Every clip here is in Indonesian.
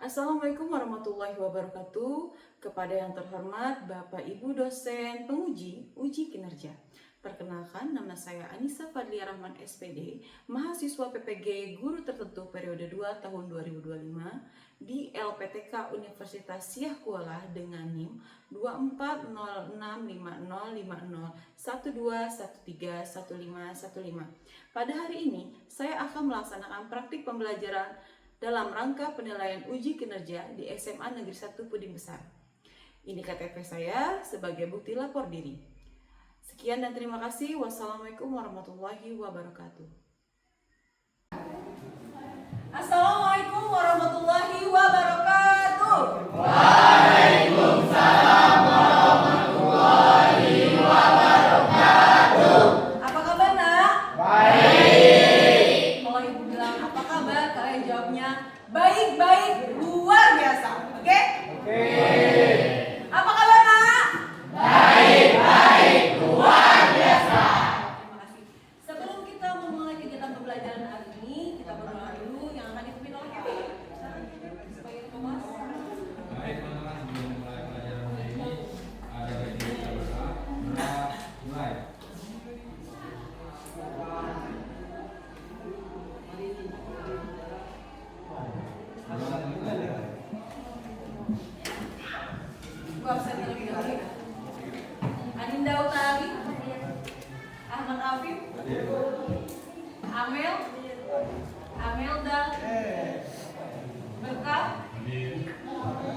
Assalamualaikum warahmatullahi wabarakatuh. Kepada yang terhormat Bapak Ibu dosen penguji uji kinerja. Perkenalkan, nama saya Anissa Fadlia Rahman SPD, mahasiswa PPG Guru Tertentu periode 2 tahun 2025 di LPTK Universitas Syiah Kuala dengan NIM 2406505012131515. Pada hari ini, saya akan melaksanakan praktik pembelajaran dalam rangka penilaian uji kinerja di SMA Negeri 1 Puding Besar. Ini KTP saya sebagai bukti lapor diri. Sekian dan terima kasih. Wassalamualaikum warahmatullahi wabarakatuh. Assalamualaikum warahmatullahi wabarakatuh. Waalaikumsalam warahmatullahi wabarakatuh. Apa kabar, Nak? Baik. Kalau Ibu bilang apa kabar, kalian jawabnya baik-baik luar biasa. Oke? Oke. Apa kabar, Nak? Baik luar biasa. Terima kasih. Sebelum kita memulai kegiatan pembelajaran hari ini, kita berdoa dulu yang akan dipimpin oleh Kevin. Sebagai ketua. Baik teman-teman, sebelum mulai pelajaran hari ini ada baiknya kita berdoa. Mulai. Gua absen terlebih dahulu. Adinda Utari, Ahmad Afif, Amel, Amelda, Berkah,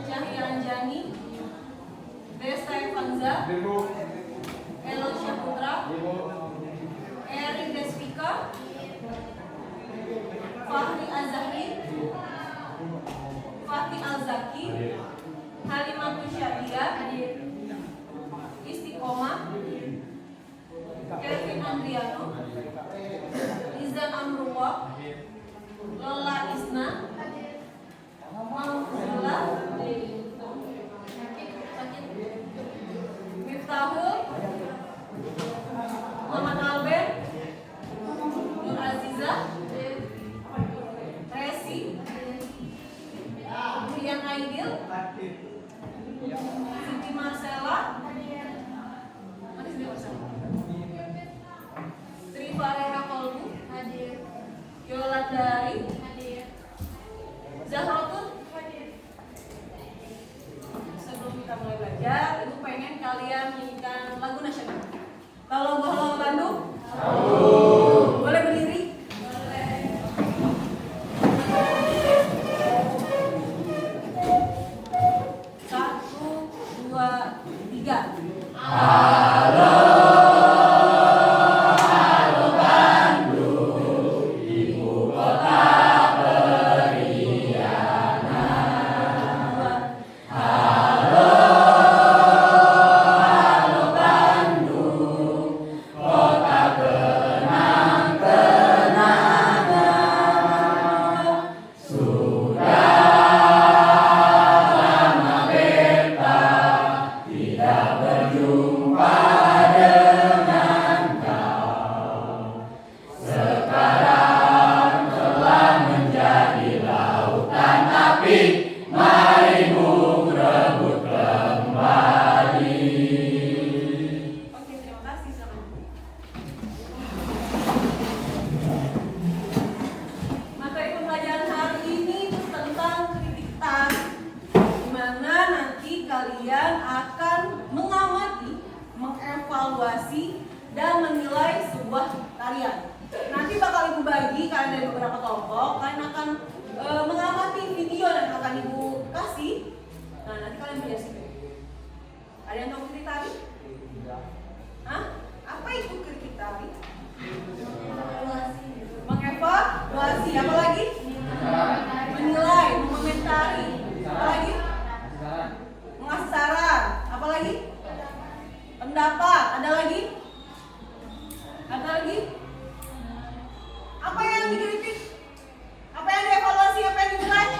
Cahya Anjani, Desta Evanza, Elo Syaputra, Erik Desvika, Fahri Azahri, Fatih Alzaki, Halimatus Syahdia, Istiqomah, Kevin Andriano, Izan Amrullah, Lola Isna, Mahfuzullah, Miftahul, Muhammad Albert, Nur Azizah, Resi, Rian Aidil, Siti Marcella, mana Siti Marcella? Tri Fareha Kolbu, Yola Dari, Zahratun. Sebelum kita mulai belajar, Ibu pengen kalian nyanyikan lagu nasional. Tahu lagu Halo Bandung? Tahu. Boleh berdiri? Boleh. Satu, dua, tiga. Oke, terima kasih sama. Materi pembelajaran hari ini tentang kritik tarik, di mana nanti kalian akan mengamati, mengevaluasi, dan menilai sebuah tarian. Nanti bakal Ibu bagi kalian dari beberapa kelompok, kalian akan mengamati video yang akan Ibu kasih. Nah, nanti kalian biasa. Ada yang tahu kritik tarik? Hah? Apa itu kritik tarik? Mengevaluasi. Apa lagi? Menilai, mengomentari. Apa lagi? Mengasih saran. Apa lagi? Pendapat. Ada lagi? Ada lagi? Apa yang dikritik? Apa yang dievaluasi? Apa yang dinilai?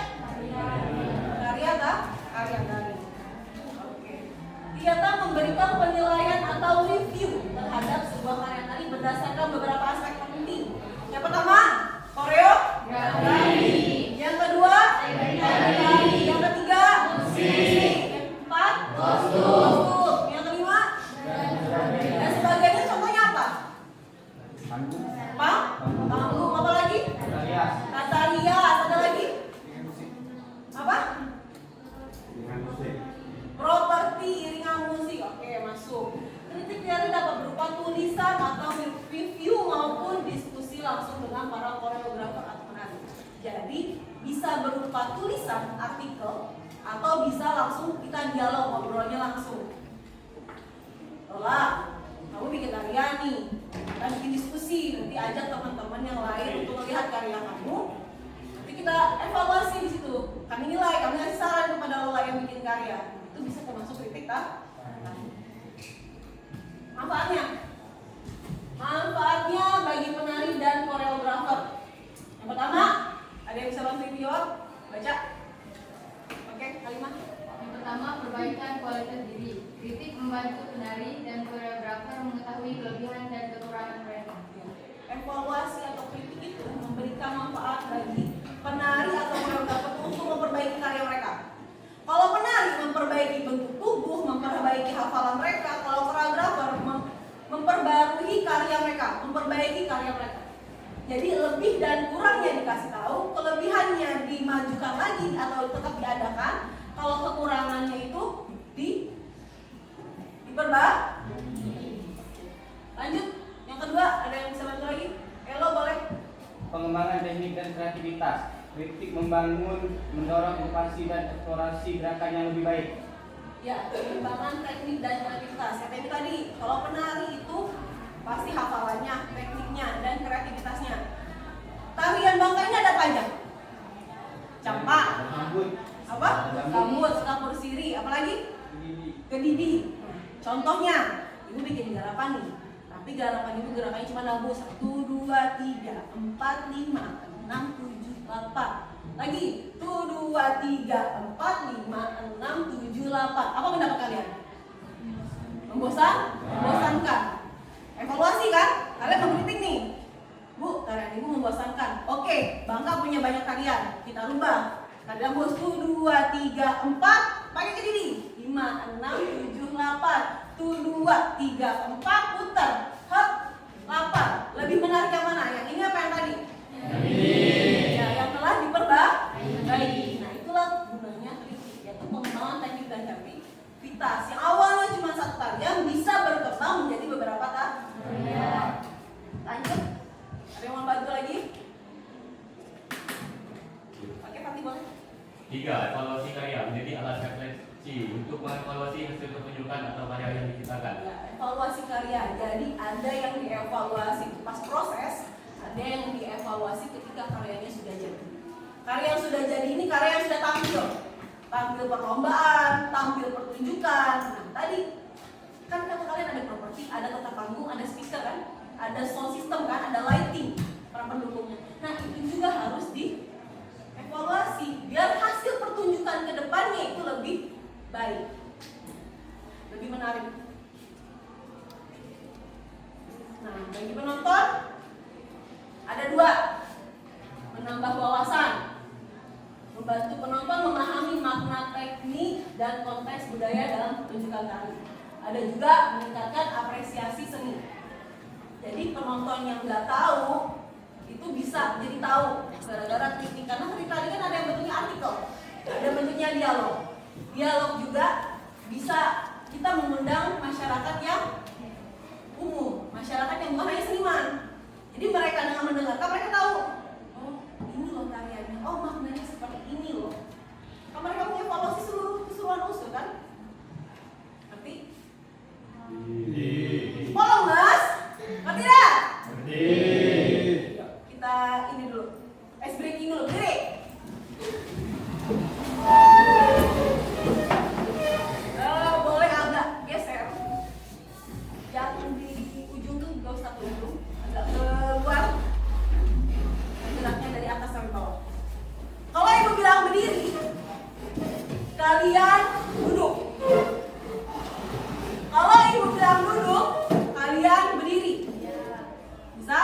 berupa tulisan artikel atau bisa langsung kita dialog, ngobrolnya langsung. Lola, kamu bikin karya nih, kita bikin diskusi, nanti ajak teman-teman yang lain untuk melihat karya kamu. Nanti kita evaluasi di situ. Kami nilai, kami ngasih saran kepada Lola yang bikin karya. Itu bisa termasuk kritik tak? Manfaatnya bagi penari dan koreografer. Yang pertama, ada yang bisa bantu ibu jawab? Baca. Oke, Kalimah. Yang pertama, perbaikan kualitas diri. Kritik membantu penari dan koreografer mengetahui kelebihan dan kekurangan mereka. Evaluasi atau kritik itu memberikan manfaat bagi penari atau koreografer untuk memperbaiki karya mereka. Kalau penari memperbaiki bentuk tubuh, memperbaiki hafalan mereka, kalau koreografer memperbarui karya mereka, memperbaiki karya mereka. Jadi lebih dan kurangnya dikasih tahu, kelebihannya dimajukan lagi atau tetap diadakan, kalau kekurangannya itu diperbaiki. Lanjut, yang kedua ada yang bisa bantu lagi? Elo boleh. Pengembangan teknik dan kreativitas. Kritik membangun, mendorong inovasi dan eksplorasi gerakan yang lebih baik. Ya, pengembangan teknik dan kreativitas. Ya, kayak tadi, kalau penari itu pasti hafalannya, tekniknya, dan kreativitasnya. Tarian Bangka ini ada apa aja? Campak, apa? Gambut, campur siri, apalagi? Kedidi. Contohnya, ibu bikin garapan nih. Tapi garapan ibu gerakannya cuma lagu 1, 2, 3, 4, 5, 6, 7, 8. Lagi 1, 2, 3, 4, 5, 6, 7, 8. Apa pendapat kalian? Membosankan. Evaluasi kan? Kalian mengkritik nih. Bu, tarian ibu membosankan. Oke, Bangka punya banyak tarian. Kita rubah. Tarian bos 1, 2, 3, 4. Pakai kediri. 5, 6, 7, 8. 1, 2, 3, 4. Putar. Hop. 8. Lebih menarik yang mana? Yang ini apa yang tadi? Ya, yang telah diperbaiki. Nah, itulah gunanya kritik, yaitu pengembangan teknik dan kreativitas. Yang awalnya cuma satu tarian bisa berkembang menjadi beberapa tarian. Lanjut. Ada yang mau bantu lagi? Oke, Fatih boleh. 3. Evaluasi karya menjadi alat refleksi untuk mengevaluasi hasil pertunjukan atau karya yang diciptakan. Ya, evaluasi karya. Jadi ada yang dievaluasi pas proses, ada yang dievaluasi ketika karyanya sudah jadi. Karya yang sudah jadi ini karya yang sudah tampil perlombaan, tampil pertunjukan. Nah, tadi kan kata kalian ada properti, ada tata panggung, ada speaker kan, ada sound system kan, ada lighting para pendukungnya. Nah, itu juga harus dievaluasi biar hasil pertunjukan ke depannya itu lebih baik, lebih menarik. Nah, bagi penonton ada 2, menambah wawasan, membantu penonton memahami makna teknik dan konteks budaya dalam pertunjukan tari. Ada juga meningkatkan apresiasi seni. Jadi penonton yang nggak tahu itu bisa jadi tahu gara-gara kritik. Karena kritik tadi kan ada yang bentuknya artikel, ada bentuknya dialog. Dialog juga bisa kita mengundang masyarakat yang umum, masyarakat yang bukan hanya seniman. Jadi mereka dengan mendengarkan mereka tahu, oh ini loh tariannya, oh maknanya seperti ini loh. Kalau mereka punya evaluasi keseluruhan unsur kan? Ngerti? Follow mas? Ngerti tidak? Kita ini dulu, ice breaking dulu, berdiri. Boleh agak geser. Yang di ujung tuh gak usah ke ujung, agak keluar. Geraknya dari atas sampai bawah. Kalau ibu bilang berdiri, kalian duduk. Kalau ibu bilang duduk, kalian berdiri. Bisa?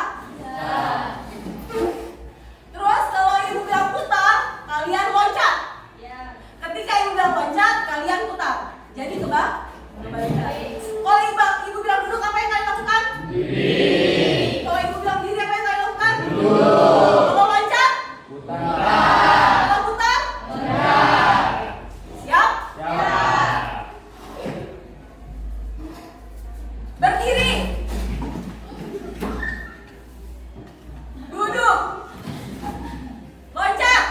Terus kalau ibu bilang putar, kalian loncat. Ketika ibu bilang loncat, kalian putar. Jadi kebalikan. Kalau ibu bilang duduk, apa yang kalian lakukan? Kalau ibu bilang berdiri, apa yang kalian lakukan? Kalau loncat? Kalau putar? Siap? Berdiri. Duduk. Loncat.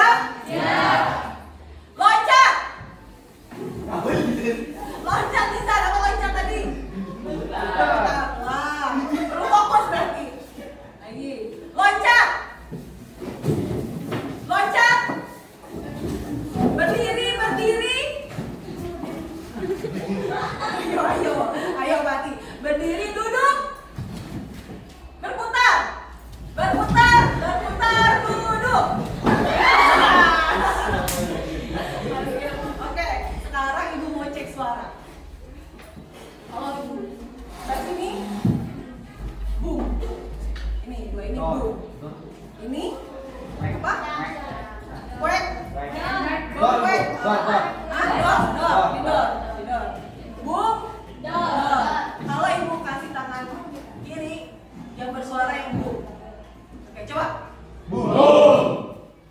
siap? Siap. Loncat. Loncat bisa, apa loncat tadi? Wah, perlu fokus berarti. Lagi. Loncat. Loncat. Berdiri, berdiri. Ayo Bati. Berdiri, duduk. Berputar. Berputar, berputar, duduk. Oke, sekarang ibu mau cek suara. Kalau ibu dari sini, boom. Ini dua ini boom. Ini apa? Quack. Dor, Quack. dor, dor. Dor. Dor. Boom. Dor. Kalau ibu kasih tangan kiri yang bersuara yang boom. Oke, coba. Boom.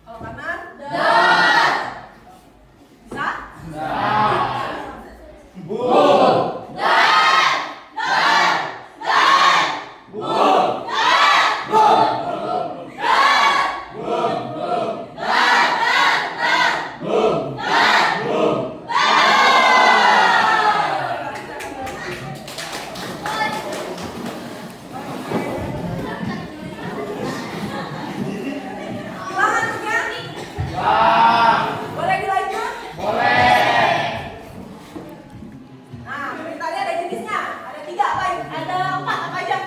Kalau kanan, Dor. bisa? Boom. Paham ya? Boleh dilanjut? Nah, tadi ada jenisnya. Ada 3 apa? Ada 4 apa aja?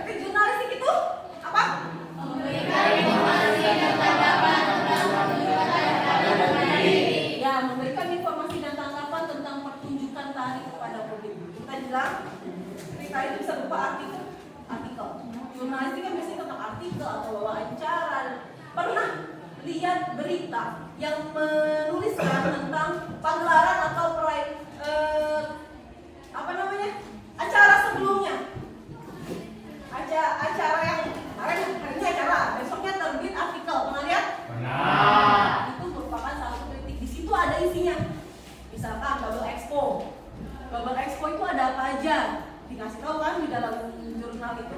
Kritik jurnalistik itu apa? Ya, memberikan informasi dan tanggapan tentang pertunjukan tari kepada publik. Kita bilang cerita itu bisa berupa artikel. Jurnalistik kan biasanya tentang artikel atau wawancara. Pernah lihat berita yang menuliskan tentang pagelaran atau acara sebelumnya? Acara yang hari ini acara, besoknya terbit artikel. Pernah lihat? Itu merupakan satu kritik. Di situ ada isinya. Misalkan Bubble Expo. Bubble Expo itu ada apa aja? Dikasih tahu kan di dalam jurnal itu.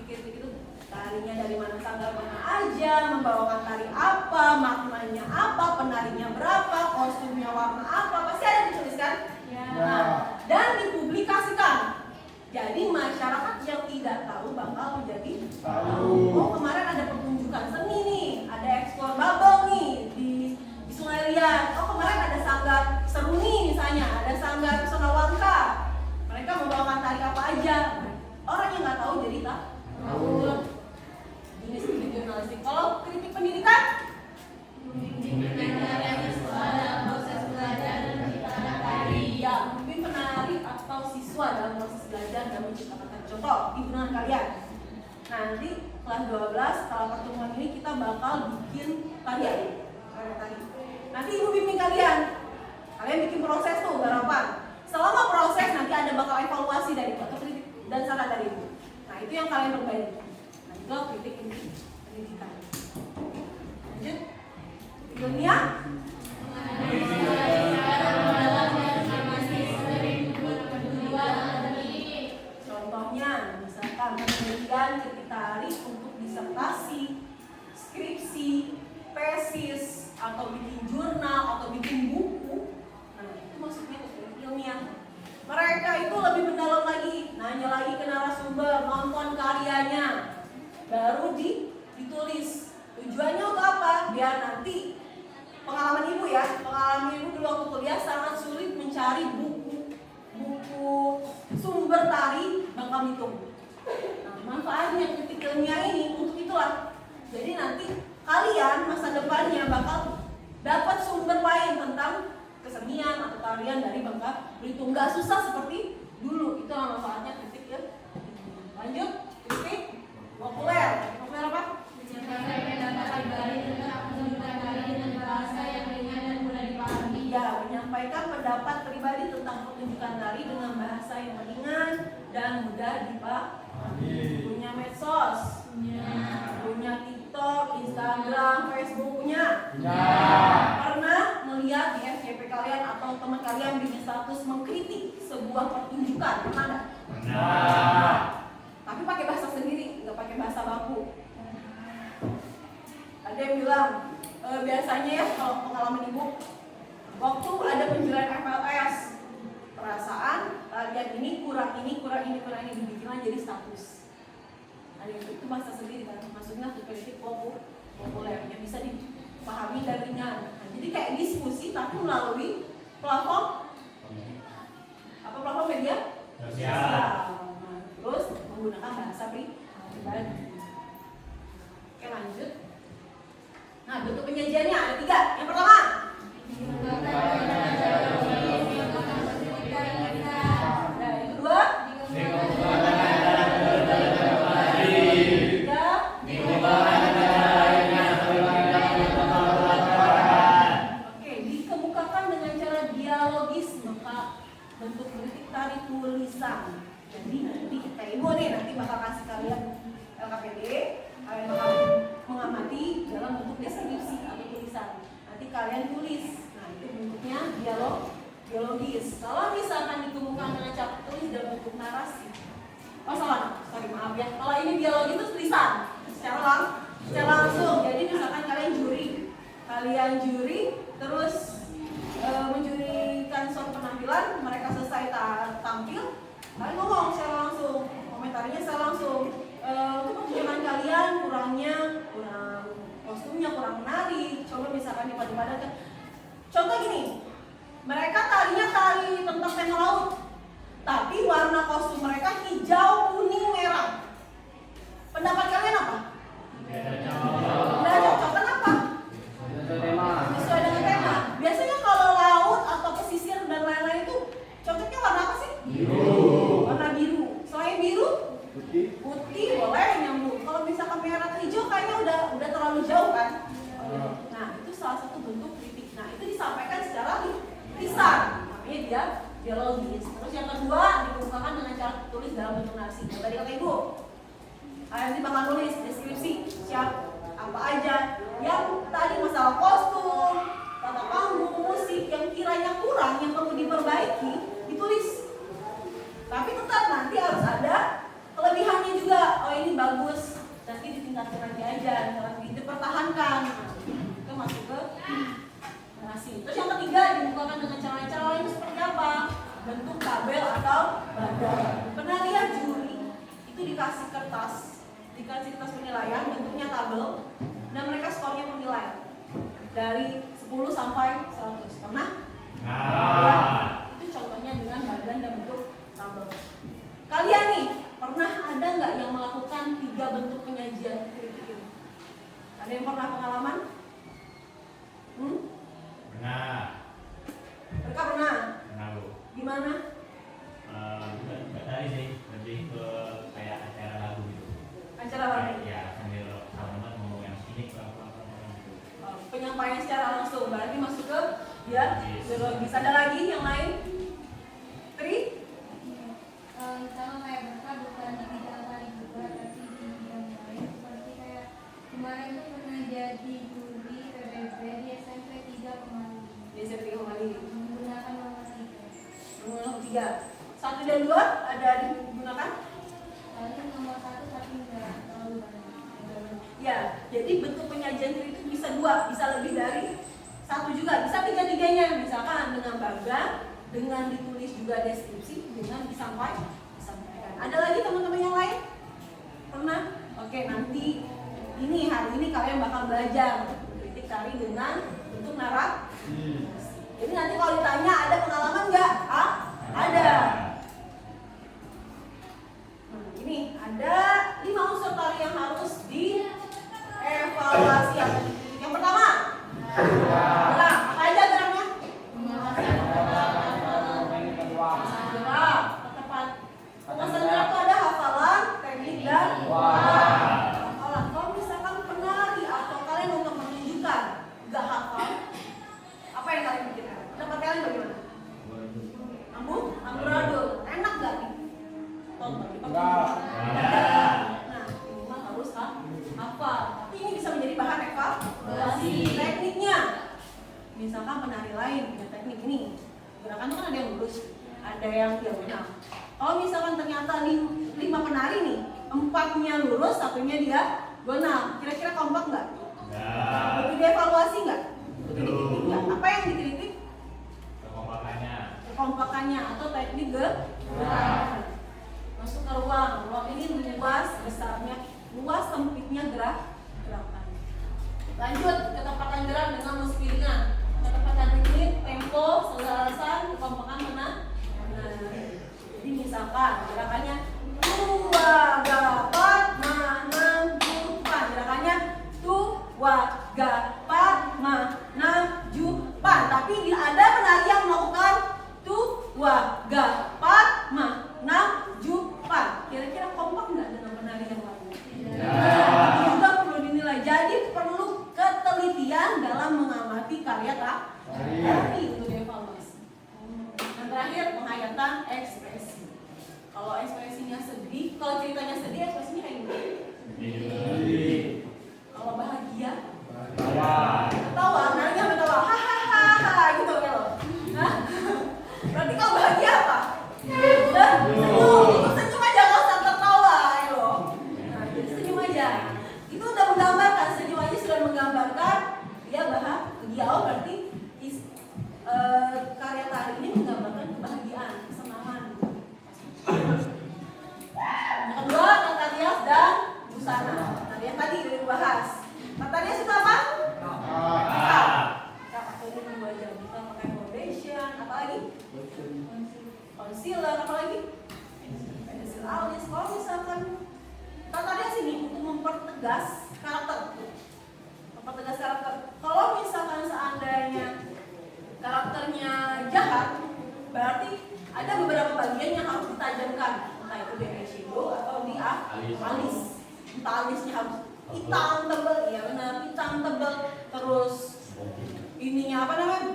Pikir-pikir itu tarinya dari mana, sanggar mana aja, membawakan tari apa, maknanya apa, penarinya berapa, kostumnya warna apa, pasti ada dituliskan. Nah, dan dipublikasikan. Jadi masyarakat yang tidak tahu bakal menjadi tahu. Oh, kemarin ada pertunjukan seni nih, ada ekspor bubble nih di Sungai Liat. Oh, kemarin ada sanggar Seruni misalnya, ada sanggar Sonawangka. Mereka membawakan tari apa aja. Orang yang nggak tahu jadi tahu. Jenis kritik jurnalistik. Kalau kritik pendidikan? Ya, mungkin penari atau siswa dalam proses belajar dan menciptakan tari. Contoh, di dengan kalian. Nanti kelas 12 setelah pertemuan ini kita bakal bikin tarian. Nanti ibu bimbing kalian. Kalian bikin proses tuh garapan. Selama proses nanti ada bakal evaluasi dari itu atau kritik dan saran dari ibu. Nah, itu yang kalian perbaiki. Nah, juga kritik ini pendidikan. Lanjut. Ilmiah. Contohnya, misalkan penelitian kritik tari untuk disertasi, skripsi, tesis, atau bikin jurnal, atau bikin buku. Nah, itu maksudnya kritik ilmiah. Mereka itu lebih mendalam lagi, nanya lagi ke narasumber, nonton karyanya, baru ditulis. Tujuannya untuk apa? Biar nanti pengalaman ibu ya, pengalaman ibu dulu waktu kuliah sangat sulit mencari buku sumber tari Bangka Belitung. Nah, manfaatnya kritik ilmiah ini untuk itulah. Jadi nanti kalian masa depannya bakal dapat sumber lain tentang kesenian atau tarian dari Bangka Belitung. Gak susah seperti dulu. Itulah manfaatnya kritik ya. Lanjut, kritik populer. Populer apa? Ya, menyampaikan pendapat pribadi tentang pertunjukan tari dengan bahasa yang ringan dan mudah dipahami. Punya medsos, punya TikTok, Instagram, Facebooknya. Pernah melihat di FYP kalian atau teman kalian bikin status mengkritik sebuah pertunjukan tunjukkan, pernah nggak? Pernah. Tapi pakai bahasa sendiri, nggak pakai bahasa baku. Ada yang bilang, biasanya ya kalau pengalaman ibu, waktu ada penjualan FLS, perasaan kalian ini kurang ini, dibikinlah jadi status. Ada yang itu bahasa sendiri kan, maksudnya kritik populer yang bisa dipahami dan ringan. Nah, jadi kayak diskusi tapi melalui platform apa platform media Sosial. Nah, terus menggunakan bahasa pribadi. Oke, lanjut. Nah, bentuk penyajiannya ada 3. Yang pertama, nah, yang kedua, oke, dikemukakan dengan cara dialogis, maka bentuk kritik tari tulisan. Jadi nanti ibu nih nanti bakal kasih kalian LKPD, kalian bakal mengamati dalam bentuk deskripsi atau tulisan. Nanti kalian tulis. Nah, itu bentuknya dialogis. Kalau misalkan dikemukakan dengan cara tulis dalam bentuk narasi. Oh salah, sorry maaf ya. Kalau ini dialogis itu tulisan secara langsung. Jadi misalkan kalian juri terus menjurikan suatu penampilan, mereka selesai tampil, kalian ngomong secara langsung, komentarinya secara langsung. Untuk pertunjukan kalian kurang kostumnya kurang menarik. Coba misalkan dipadu-padankan. Contoh gini, mereka tarinya tari tentang tema laut, tapi warna kostum mereka hijau, kuning, merah. Pendapat kalian apa? Nggak cocok, kenapa? Sesuai dengan tema. Biasanya kalau laut atau pesisir dan lain-lain itu cocoknya warna apa sih? Biru. Warna biru. Selain biru, putih boleh nyambung. Kalau misalkan merah ke hijau kayaknya udah terlalu jauh kan? Nah, itu salah satu bentuk kritik. Nah, itu disampaikan secara lisan. Namanya dia dialogis. Terus yang kedua dikemukakan dengan cara tulis dalam bentuk narasi. Yang tadi kata ibu, nanti bakal nulis deskripsi apa aja yang tadi masalah kostum, tata panggung, musik yang kiranya kurang, yang perlu diperbaiki, ditulis. Tapi tetap nanti harus ada kelebihannya juga. Oh ini bagus, nanti ditingkatkan lagi aja, dipertahankan. Itu masuk ke narasi. Terus yang ketiga dibukakan dengan cara-cara lain seperti apa? Bentuk tabel atau badai. Pernah lihat juri itu dikasih kertas penilaian, bentuknya tabel, dan mereka skornya penilaian dari 10 sampai 100. Pernah? Nah, itu contohnya dengan badan dan bentuk tabel. Kalian nih pernah ada nggak yang melakukan 3 bentuk penyajian kritik ini? Ada yang pernah pengalaman? Pernah. Mereka pernah? Pernah, Bu. Gimana? Enggak tadi sih, lebih ke kayak acara lagu gitu. Acara lagu? Ya, sambil teman-teman ngomong yang ini pelan-pelan gitu. Penyampaian secara langsung, berarti masuk ke dialogis. Ada lagi yang lain? Tri? Sama kayak mereka bukan di bidang tari juga, tapi di bidang lain. Seperti kayak kemarin tuh pernah jadi juri PBB di SMP 3 Pemalu. Di SMP kembali. Menggunakan nomor 3. Nomor 3. 1 dan 2 ada digunakan? Paling nomor 1 tapi enggak terlalu banyak. Ya, jadi bentuk penyajian kritik bisa 2, bisa lebih dari 1 juga, bisa 3-3-nya. Misalkan dengan bagan, dengan ditulis juga deskripsi, dengan disampaikan. Ada lagi teman-teman yang lain? Pernah? Oke, nanti hari ini kalian bakal belajar kritik tari dengan bentuk narasi. Jadi nanti kalau ditanya ada pengalaman nggak? Ada. Ini ada 5 unsur tari yang harus dievaluasi. Yang pertama, gerak. Apa aja geraknya? Gerak, tepat. Penguasaan gerak itu ada hafalan, teknik, dan hafalan. Kalau misalkan penari atau kalian untuk menunjukkan nggak hafal, apa yang kalian pikirkan? Pendapat kalian bagaimana? Amburadul, enak nggak nih? Tonton. Nah, ini mah harus hafal. Tapi ini bisa menjadi bahan evaluasi. Tekniknya, misalkan penari lain punya teknik ini, gerakan itu kan ada yang lurus, ada yang diagonal. Kalau misalkan ternyata 5 penari nih, 4-nya lurus, 1-nya dia gonal, kira-kira kompak nggak? Butuh dievaluasi nggak? Butuh dikritik nggak? Apa yang dikritik? Kekompakannya atau teknik gerakan. Masuk ke ruang ini luas besarnya, luas sempitnya gerakan. Lanjut, ketepatan gerak dengan musik iringan. Ketepatan ritmik, tempo, selarasan, kekompakan mana? Jadi misalkan gerakannya 2 gapat menunjukkan, gerakannya 2 gapat menunjukkan. Tapi ada penari yang melakukan 2 gapat menunjukkan. Kira-kira kompak nggak dengan penari yang lain? Juga perlu dinilai. Jadi perlu ketelitian dalam mengamati karya tari untuk dievaluasi. Yang terakhir, penghayatan ekspresi. Kalau ekspresinya sedih, kalau ceritanya sedih, ekspresinya kayak gimana? Kalau bahagia, ketawa, narinya ketawa, hahaha, gitu ya loh. Berarti kalau bahagia apa? Senyum, itu senyum aja, nggak usah tertawa, ya loh. Nah, jadi senyum aja. Itu udah menggambarkan, senyum aja sudah menggambarkan dia bahagia. Oh, berarti karya tari ini menggambarkan kebahagiaan, kesenangan. Yang kedua, tata rias dan busana. Tadi yang tadi udah dibahas. Tata rias itu apa? Kita pakai ini wajah, kita pakai foundation, apa lagi? Concealer, apa lagi? Pensil alis. Kalau misalkan tata rias ini untuk mempertegas karakter. Mempertegas karakter. Kalau misalkan seandainya karakternya jahat, berarti ada beberapa bagian yang harus ditajamkan, entah itu di eyeshadow atau di alis. Entah alisnya harus hitam tebal, ya benar, hitam tebal. Terus ininya apa namanya?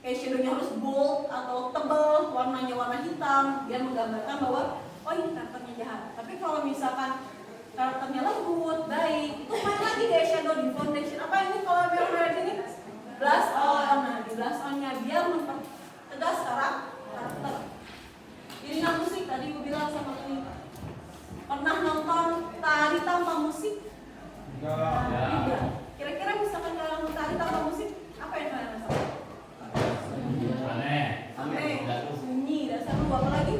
Eyeshadownya harus bold atau tebal, warnanya warna hitam, biar menggambarkan bahwa oh ini karakternya jahat. Tapi kalau misalkan karakternya lembut, baik, itu main lagi di eyeshadow, di foundation. Apa ini kalau merah ini? Blush on. Nah, di blush onnya dia mempertegas karakter. Iringan musik tadi ibu bilang sama ini. Pernah nonton tari tanpa musik? Tidak. Kira-kira misalkan kalau tari tanpa musik, apa yang kalian rasakan? Aneh. Sunyi. Dasar lu apa lagi?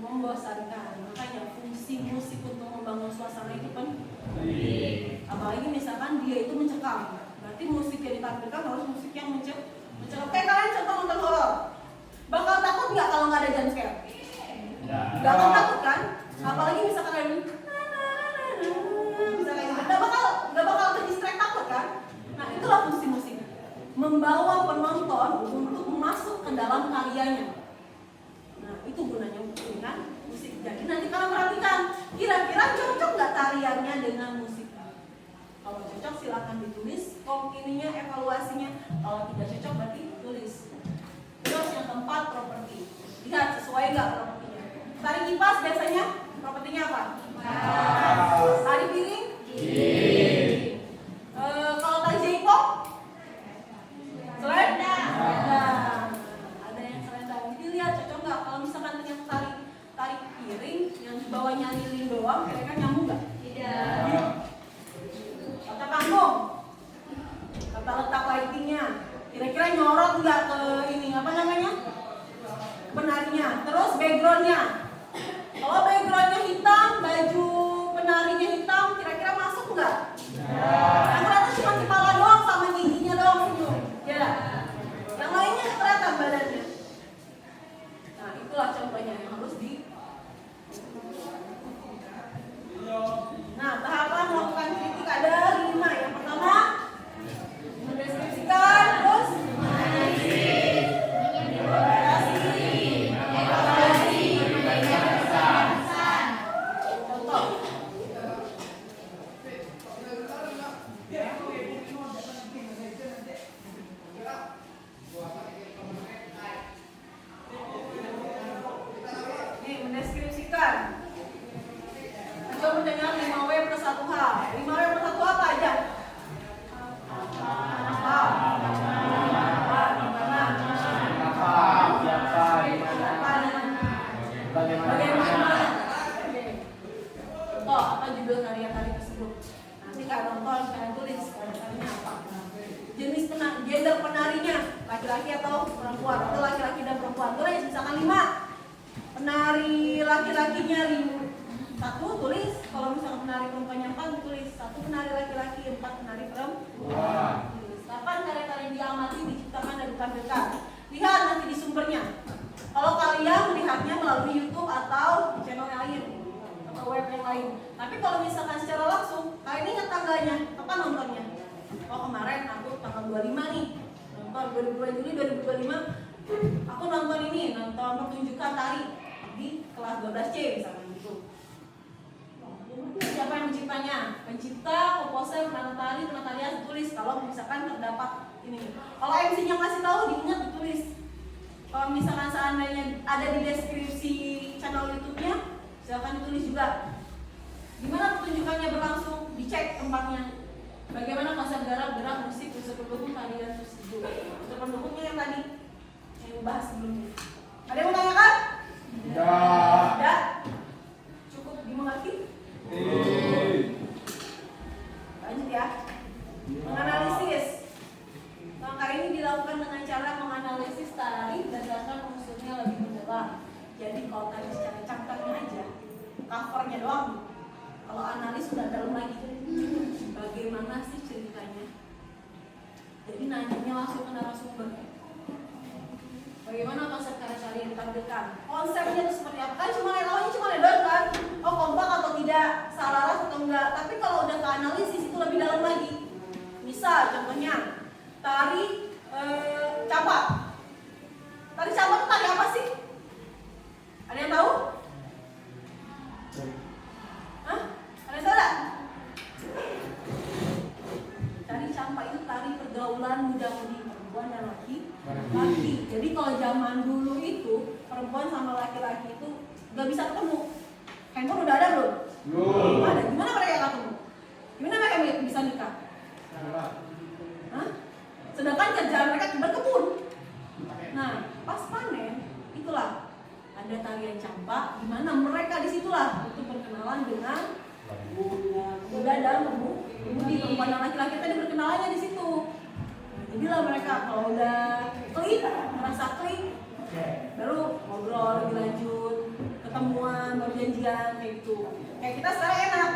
Membosankan. Makanya fungsi musik untuk membangun suasana itu penting. Apalagi misalkan dia itu mencekam. Berarti musik yang ditampilkan harus musik yang mencekam. Kayak kalian contoh nonton horor. Bakal takut nggak kalau nggak ada jump scare? Nggak akan takut kan? Apalagi misalkan ada ini, nggak bakal terdistract, takut kan? Nah itulah fungsi musik, membawa penonton untuk masuk ke dalam karyanya. Nah itu gunanya kan musik. Jadi nanti kalian perhatikan, kira-kira cocok nggak tariannya dengan musik? Kalau cocok silakan ditulis, ininya evaluasinya. Kalau tidak cocok berarti tulis. Terus yang keempat, properti. Lihat sesuai nggak propertinya. Tari kipas biasanya propertinya apa? Tari piring? Kalau tari jaipong? Selendang. Ada yang selendang. Jadi lihat cocok nggak? Kalau misalkan ternyata tari piring yang di bawahnya lilin doang, kira-kira nyambung nggak? Tidak. Tata panggung, tata letak lightingnya, kira-kira nyorot nggak ke ini apa namanya? Penarinya. Terus backgroundnya. Kalau backgroundnya hitam, baju penarinya hitam, kira-kira masuk nggak? Yang kelihatan cuma kepala doang sama giginya doang senyum, ya. Yang lainnya kelihatan badannya. Nah itulah contohnya yang harus di. Nah tahapan melakukan kritik ada 5. Yang pertama mendeskripsikan, terus mendeskripsikan. Coba mendengar 5W plus 1H. 5W plus 1H apa aja? Apa? Gimana? Siapa? Bagaimana? contoh apa judul karya-karya tersebut. Nanti kalian nonton, kalian tulis karya-karyanya apa. Jenis gender penarinya laki-laki atau perempuan, atau laki-laki dan perempuan. Tulis misalkan 5 penari laki-lakinya 1 tulis. Kalau misalkan penari perempuannya 4 tulis 1 penari laki-laki, 4 penari perempuan. Kapan karya-karya diamati, diciptakan dan ditampilkan? Lihat nanti di sumbernya. Kalau kalian melihatnya melalui YouTube atau channel yang lain atau web yang lain. Tapi kalau misalkan secara langsung, kalian ingat tanggalnya, kapan nontonnya? Oh kemarin aku tanggal 25 nih, nonton 22 Juli 2025, aku nonton pertunjukan tari di kelas 12C misalnya gitu. Siapa yang menciptanya? Pencipta, komposer, penata tari tulis. Kalau misalkan terdapat ini. Kalau MC-nya ngasih tahu, diingat ditulis. Kalau misalkan seandainya ada di deskripsi channel YouTube-nya, silakan ditulis juga. Gimana pertunjukannya berlangsung? Dicek tempatnya. Bagaimana konsep gerak musik, unsur pendukung, kehadiran tersebut. Unsur pendukungnya yang tadi yang dibahas sebelumnya. Ada yang mau tanyakan? Tidak. Cukup dimengerti? Lanjut ya. Menganalisis. Langkah ini dilakukan dengan cara menganalisis tari berdasarkan unsurnya lebih mendalam. Jadi kalau tadi secara cangkangnya aja, covernya doang. Kalau analis sudah dalam lagi. Bagaimana sih ceritanya? Jadi nanyanya langsung ke narasumber. Bagaimana konsep karya-karya yang ditampilkan? Konsepnya itu seperti apa? Kan cuma ledor kan? Oh kompak atau tidak, selaras atau enggak. Tapi kalau udah ke analisis itu lebih dalam lagi. Misal contohnya tari campak. Tari campak itu tari apa sih? Ada yang tahu? Hah? Ada yang tahu enggak? Tari campak itu tari pergaulan muda-mudi perempuan dan laki-laki. Jadi kalau zaman dulu itu perempuan sama laki-laki itu nggak bisa ketemu. Handphone udah ada belum? Belum. Ada. Gimana mereka ketemu? Gimana mereka bisa nikah? Hah? Sedangkan kerjaan mereka berkebun. Nah, pas panen itulah ada tarian campak, di mana mereka disitulah untuk berkenalan dengan muda dan pemudi. Perempuan dan laki-laki tadi berkenalannya di situ. Jadilah mereka kalau udah klik, merasa klik, baru ngobrol lebih lanjut, ketemuan, baru janjian kayak gitu. Kayak kita sekarang enak,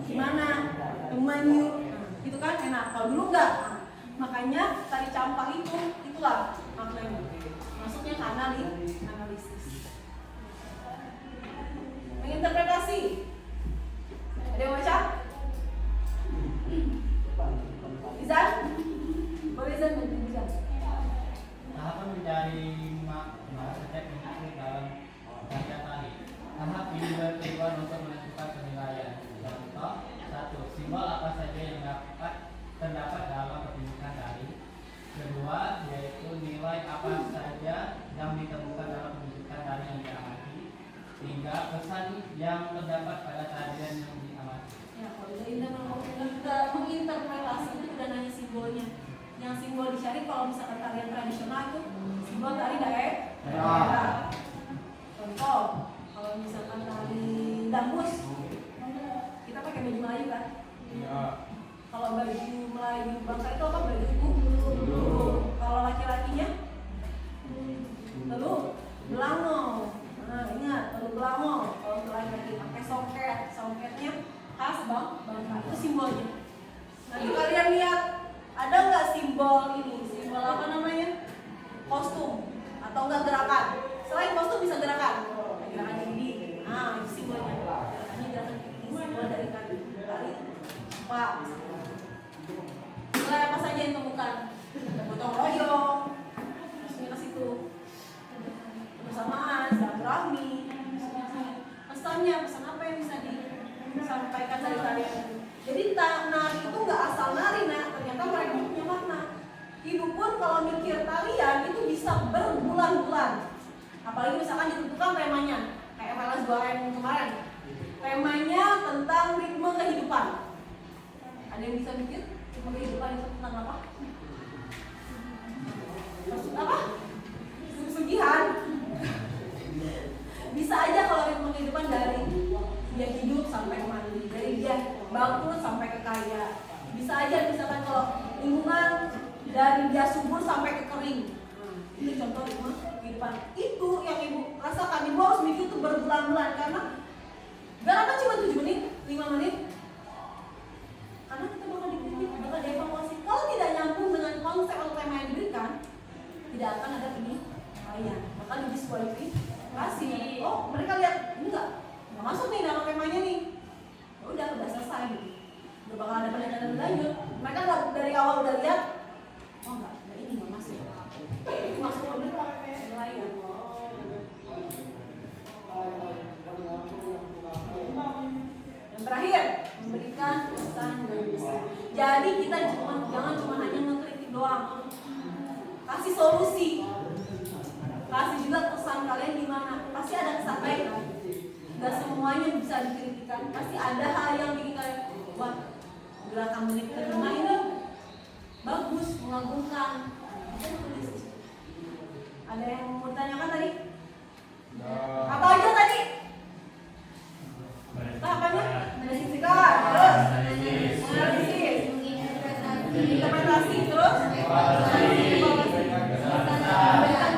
gimana, teman yuk, gitu kan enak. Kalau dulu enggak, makanya tari campak itulah maknanya. Masuknya ke analisis, menginterpretasi. Ada yang baca? Izan? Boleh Izan? Tahapan mencari makna setiap individu dalam karya tari. Tahap ini bertujuan untuk menentukan penilaian. Contoh 1. Simbol apa saja yang terdapat dalam pertunjukan tari. Kedua, yaitu nilai apa saja yang ditemukan dalam pertunjukan tari yang diamati. 3. Pesan yang terdapat pada tarian yang diamati. Ya, kalau udah menginterpretasi itu udah nanya simbolnya. Yang simbol dicari kalau misalkan tarian tradisional itu simbol tari daerah. Contoh, kalau misalkan tari dangdut, kita pakai baju Melayu kan? Iya. Kalau baju Melayu bangsa itu apa? Baju Kalau laki-lakinya telur belango. Nah ingat telur belango. Kalau untuk laki-laki pakai songketnya khas bangsa itu simbolnya. Nanti kalian lihat ada nggak simbol ini? Simbol apa namanya? Kostum atau enggak gerakan? Selain kostum bisa gerakan. Gerakan ini, nah itu simbolnya. Gerakannya gerakan ini simbol dari tari Pak. Nilai apa saja yang ditemukan? Gotong royong, terusnya ke situ. Kebersamaan, silaturahmi, pesannya, pesan apa yang bisa disampaikan dari tarian itu. Jadi nari itu nggak asal nari, ternyata mereka punya makna. Ibu pun kalau mikir tarian itu bisa berbulan-bulan. Apalagi misalkan ditentukan temanya, kayak FLS 2 yang kemarin. Temanya tentang ritme kehidupan. Ada yang bisa mikir ritme kehidupan itu tentang apa? Maksud apa? Pesugihan. Bisa aja kalau ritme kehidupan dari dia hidup sampai kematian. dari dia subur sampai ke kering. Ini contoh rumah kehidupan. Itu yang ibu rasakan. Ibu harus mikir itu berbulan-bulan karena gak cuma 7 menit, 5 menit. Karena kita bakal dikritik, bakal dievaluasi. Kalau tidak nyambung dengan konsep atau tema yang diberikan, tidak akan ada penilaian, bakal didiskualifikasi. Oh, mereka lihat ini nggak masuk nih dalam temanya nih. Ya udah selesai gitu. Udah bakal ada penilaian lebih lanjut. Mereka nggak dari awal udah lihat, oh nggak ini nggak masuk. Masuk penilaian. Yang terakhir, memberikan pesan dan pesan. Jadi kita jangan cuma hanya mengkritik doang. Kasih solusi. Kasih juga pesan kalian di mana. Pasti ada kesampaian. Gak semuanya bisa dikritikan. Pasti ada hal yang bikin kalian, wah, gerakan menit kelima ini bagus, mengagumkan. Ada yang mau ditanyakan tadi? Apa aja tadi? Tahapannya analisis fisika, terus analisis, interpretasi, terus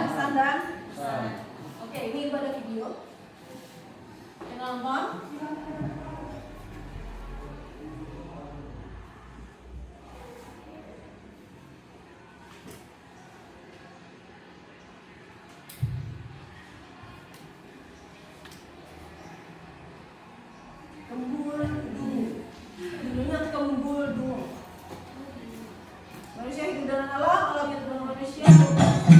pesan dan oke, ini ada video yang nonton. Kembul dungu. Judulnya Kembul dungu. Manusia hidup dengan alam, alam hidup dengan manusia. Mati.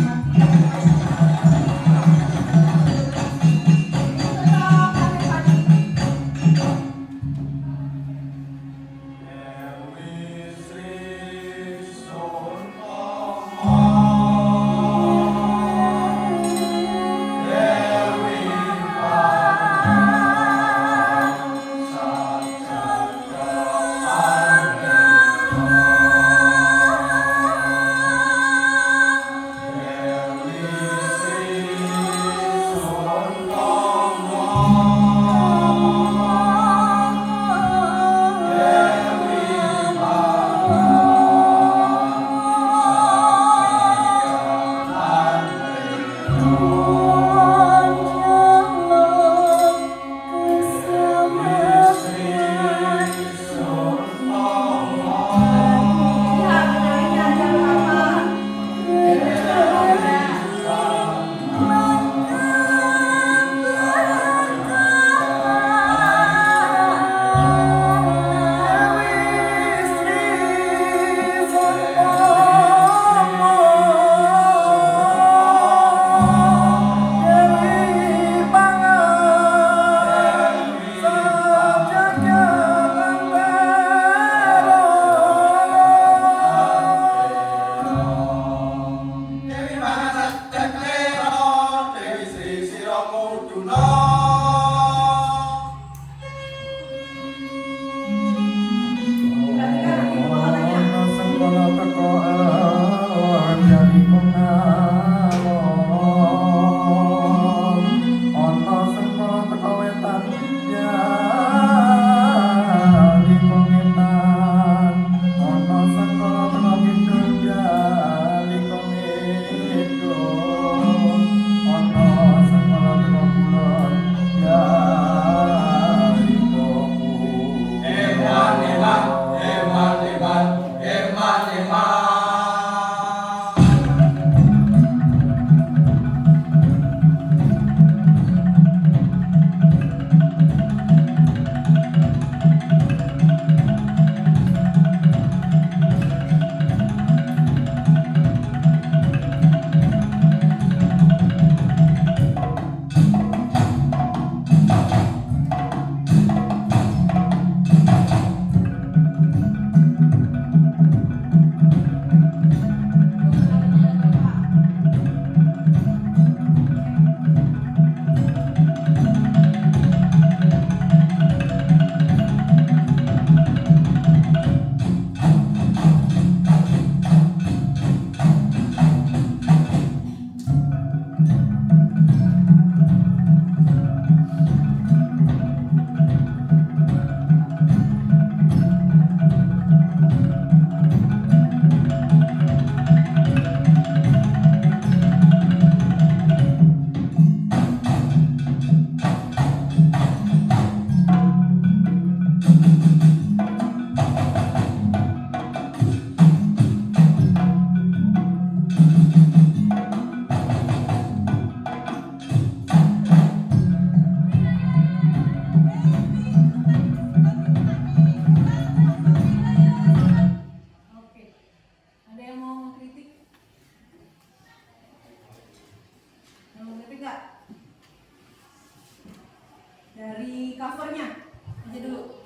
dari covernya aja dulu.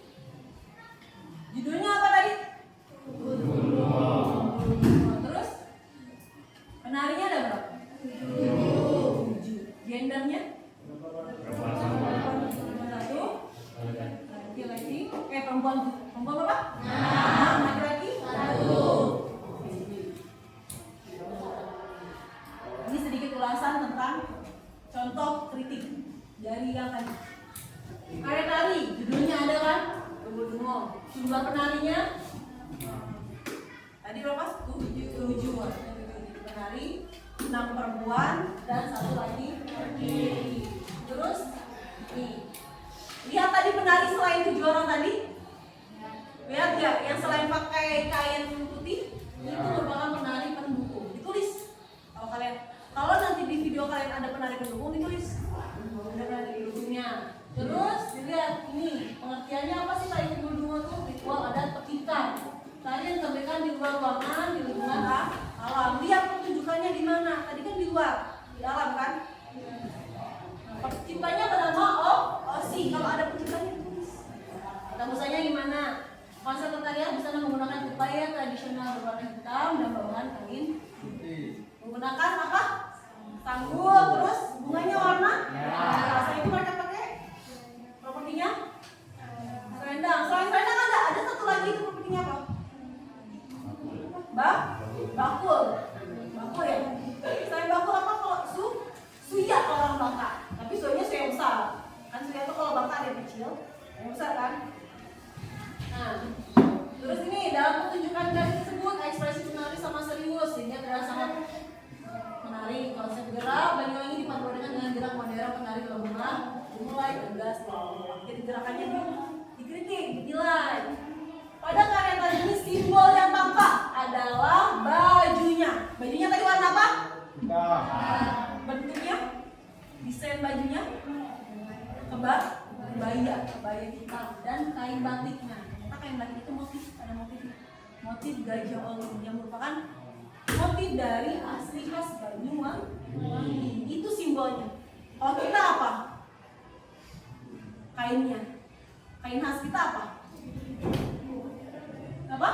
Judulnya apa tadi? Terus penarinya ada berapa? 7. Gendernya? Satu. Laki-laki. Perempuan berapa? 6. Laki-laki? 1. Ini sedikit ulasan tentang contoh kritik dari yang tadi. Karya tari, judulnya ada kan? Dungo. Jumlah penarinya tadi berapa? 7. Penari, 6 perempuan dan 1 lagi. Terus nih, lihat tadi penari selain 7 orang tadi. Lihat nggak? Yang selain pakai kain putih itu merupakan penari pendukung. Ditulis. Kalau nanti di video kalian ada penari pendukung, ditulis. Ada penari pendukungnya. Terus dilihat ini pengertiannya apa sih tari pendukung itu? Ritual adat petikan. Tadi yang ditampilkan di luar ruangan, di lingkungan alam. Lihat pertunjukannya di mana? Tadi kan di luar, di dalam kan? Penciptanya bernama Osi. Kalau ada penciptanya tulis. Busanya gimana? Konsep tarian busana menggunakan kebaya tradisional berwarna hitam dan bawahan kain putih. Menggunakan apa? Tanggul, terus bunganya warna? Saya itu mereka pakai propertinya selendang. Selain selendang ada satu lagi itu propertinya apa? Bakul ya. Selain bakul apa kalau suya orang Bangka? Tapi suyanya suya besar. Kan suya itu kalau Bangka ada kecil, yang besar kan? Nah, terus ini dalam pertunjukan dari tersebut ekspresi menari sama serius sehingga terasa sangat menarik. Konsep gerak Banyuwangi dipadupadankan dengan gerak modern penari lomba dimulai tegas. Jadi gerakannya dikritik, dinilai. Pada karya tadi ini simbol yang tampak adalah bajunya. Bajunya tadi warna apa? Bentuknya, desain bajunya kebaya hitam dan kain batiknya. Kain batik itu ada motif gajah oling yang merupakan motif dari asli khas Banyuwangi. Itu simbolnya. Kalau kita apa? Kainnya. Kain khas kita apa? Apa?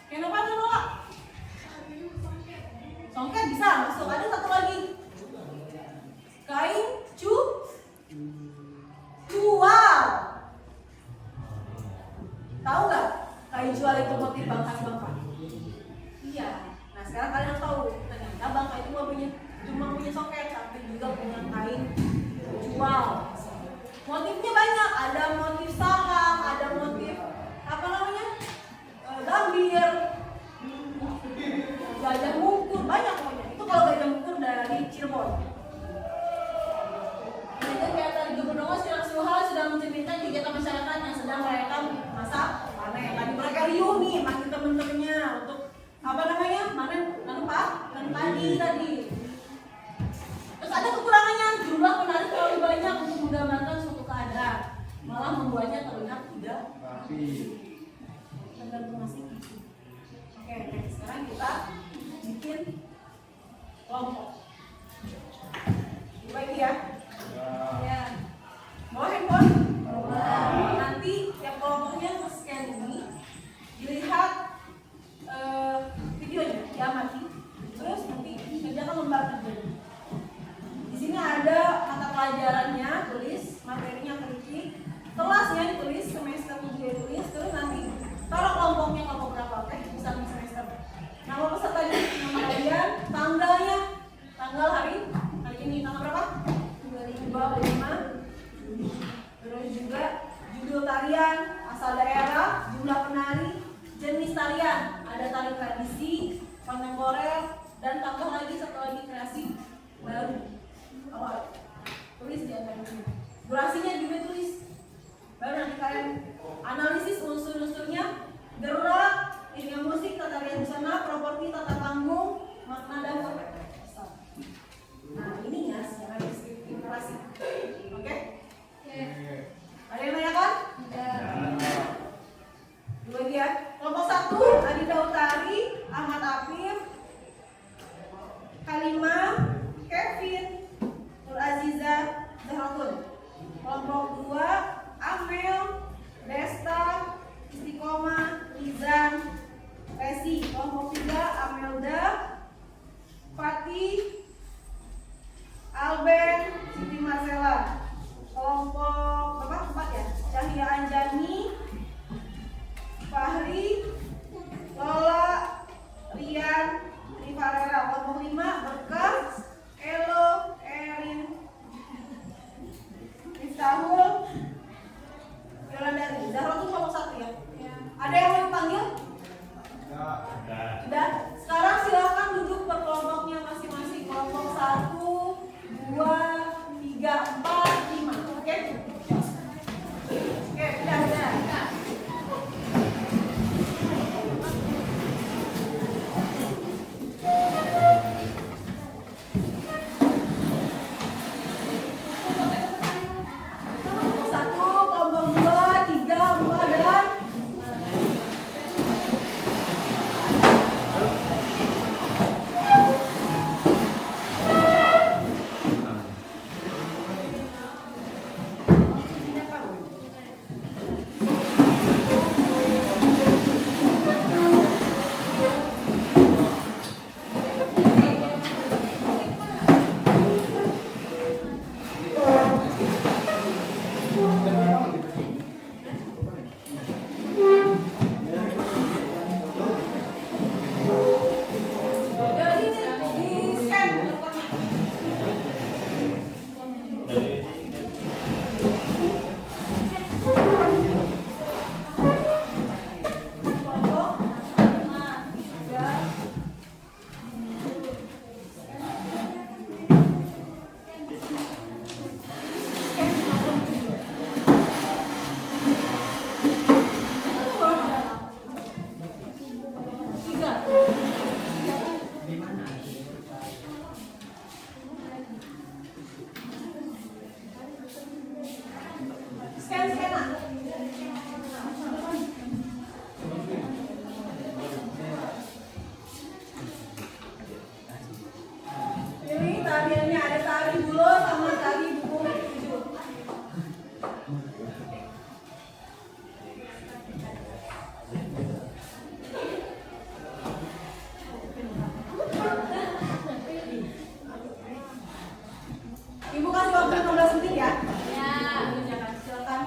Kain apa tuh, Kak? Songket bisa masuk. Ada satu lagi. Kain cual. Tahu nggak? Kain cual itu motif khas Bangka. Iya. Nah sekarang kalian tahu. Ternyata Bangka itu cuma punya songket, tapi juga punya kain cual. Motifnya banyak. Ada motif sarang, ada motif apa namanya? Gambir, gajah mungkur, banyak pokoknya. Itu kalau gajah mungkur dari Cirebon. Itu kayak tadi Gubernur Suhal sudah menceritakan kegiatan masyarakat yang sedang merayakan masa panen. Tadi mereka riuh nih, manggil temen-temennya untuk apa namanya? Nanam padi tadi. Terus ada kekurangannya, jumlah penari terlalu banyak untuk menggambarkan suatu keadaan, malah membuatnya terlihat tidak rapi. Tergantung masih. Oke, sekarang kita bikin kelompok. Dibagi ya. Ya. Bawa handphone? Nanti tiap kelompoknya nge-scan ini, dilihat videonya, diamati. Terus nanti kerjakan lembar kerjanya. Di sini ada mata pelajarannya, tulis materinya kritik, kelasnya ditulis, semester juga ditulis, terus nanti taruh kelompoknya kelompok berapa, oke? Bisa semester. Nama pesertanya, nama kalian, tanggal hari ini tanggal berapa? 25. Terus juga judul tarian, asal daerah, jumlah penari, jenis tarian, ada tari tradisi, kontemporer, dan tambah lagi satu lagi kreasi baru. Awal tulis di atasnya. Durasinya juga tulis. Baru nanti kalian analisis unsur-unsurnya, gerak, irama musik, tata tarian busana, properti, tata panggung, makna dan konsep. Nah ini ya secara deskriptif narasi. Oke? Ada yang nanyakan? Dua lagi ya. Kelompok 1, Adinda Utari, Ahmad Afif, Kalimah, Kevin, Nur Aziza, Zahratun. Kelompok Syahul, Yolandari. Zahra tuh cuma satu ya. Ada yang mau dipanggil? Sudah. Sekarang silakan duduk per kelompoknya masing-masing. Kelompok 1, 2, 3, 4, 5. Oke? Oke, sudah. Ibu kasih waktu 15 menit ya. Silakan.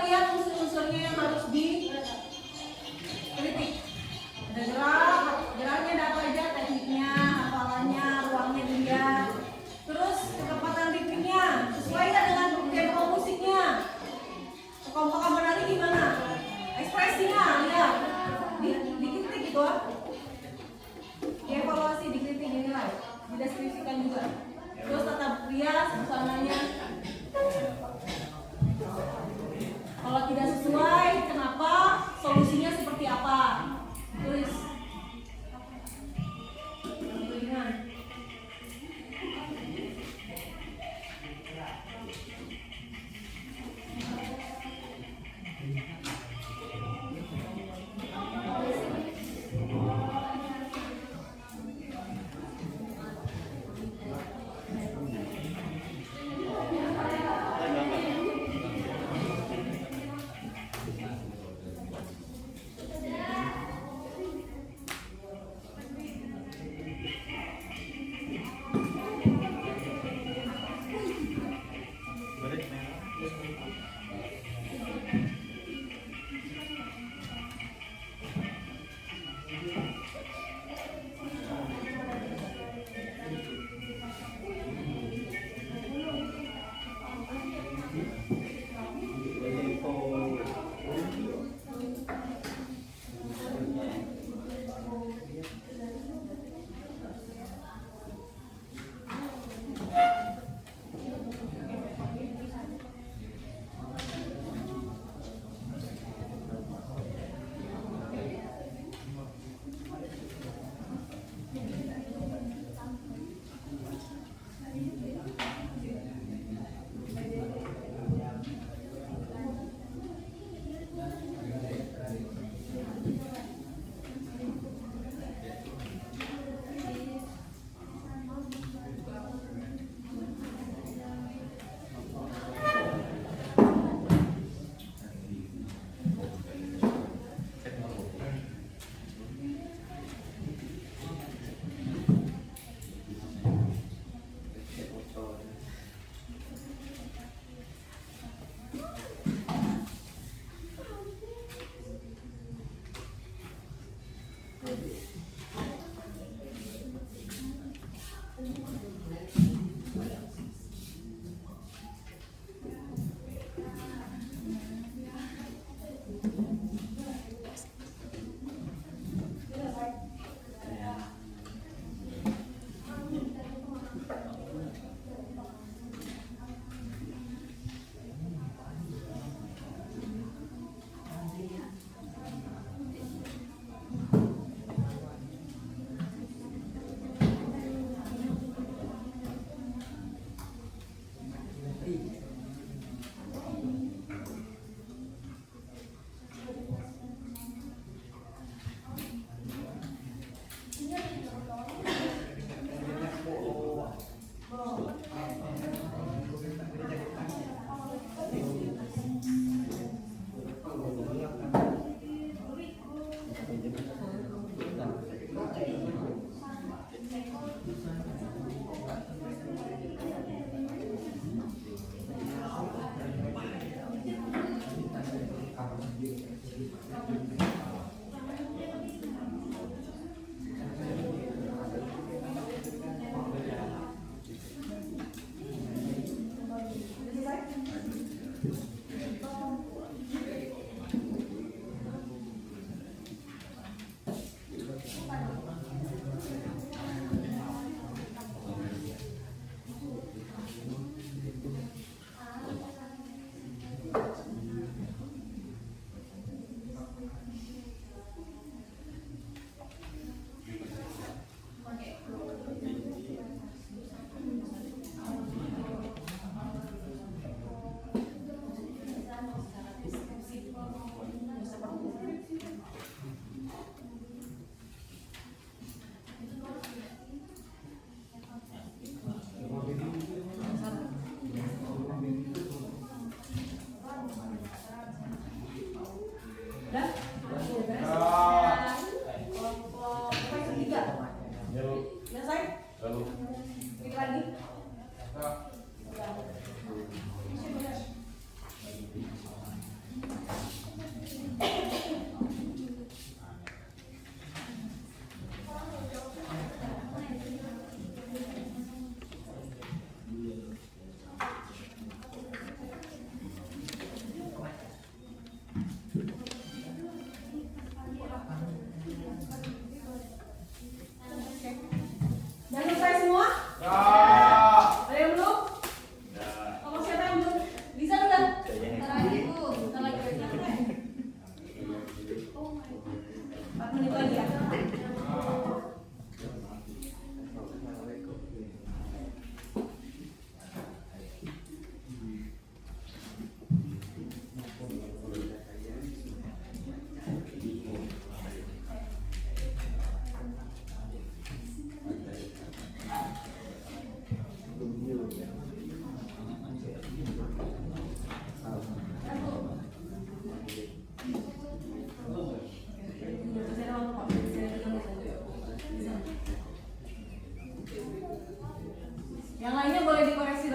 lihat unsur-unsurnya yang harus dikritik. Ada geraknya ada apa aja, tekniknya, hafalannya, ruangnya dilihat. Terus kecepatan ritmenya, sesuai nggak dengan tempo musiknya? Kekompakan menari gimana? Ekspresinya, lihat. Dikritik gitu ah. Dievaluasi, dikritik, dinilai, dideskripsikan juga. Terus tetap rias busananya. Kalau tidak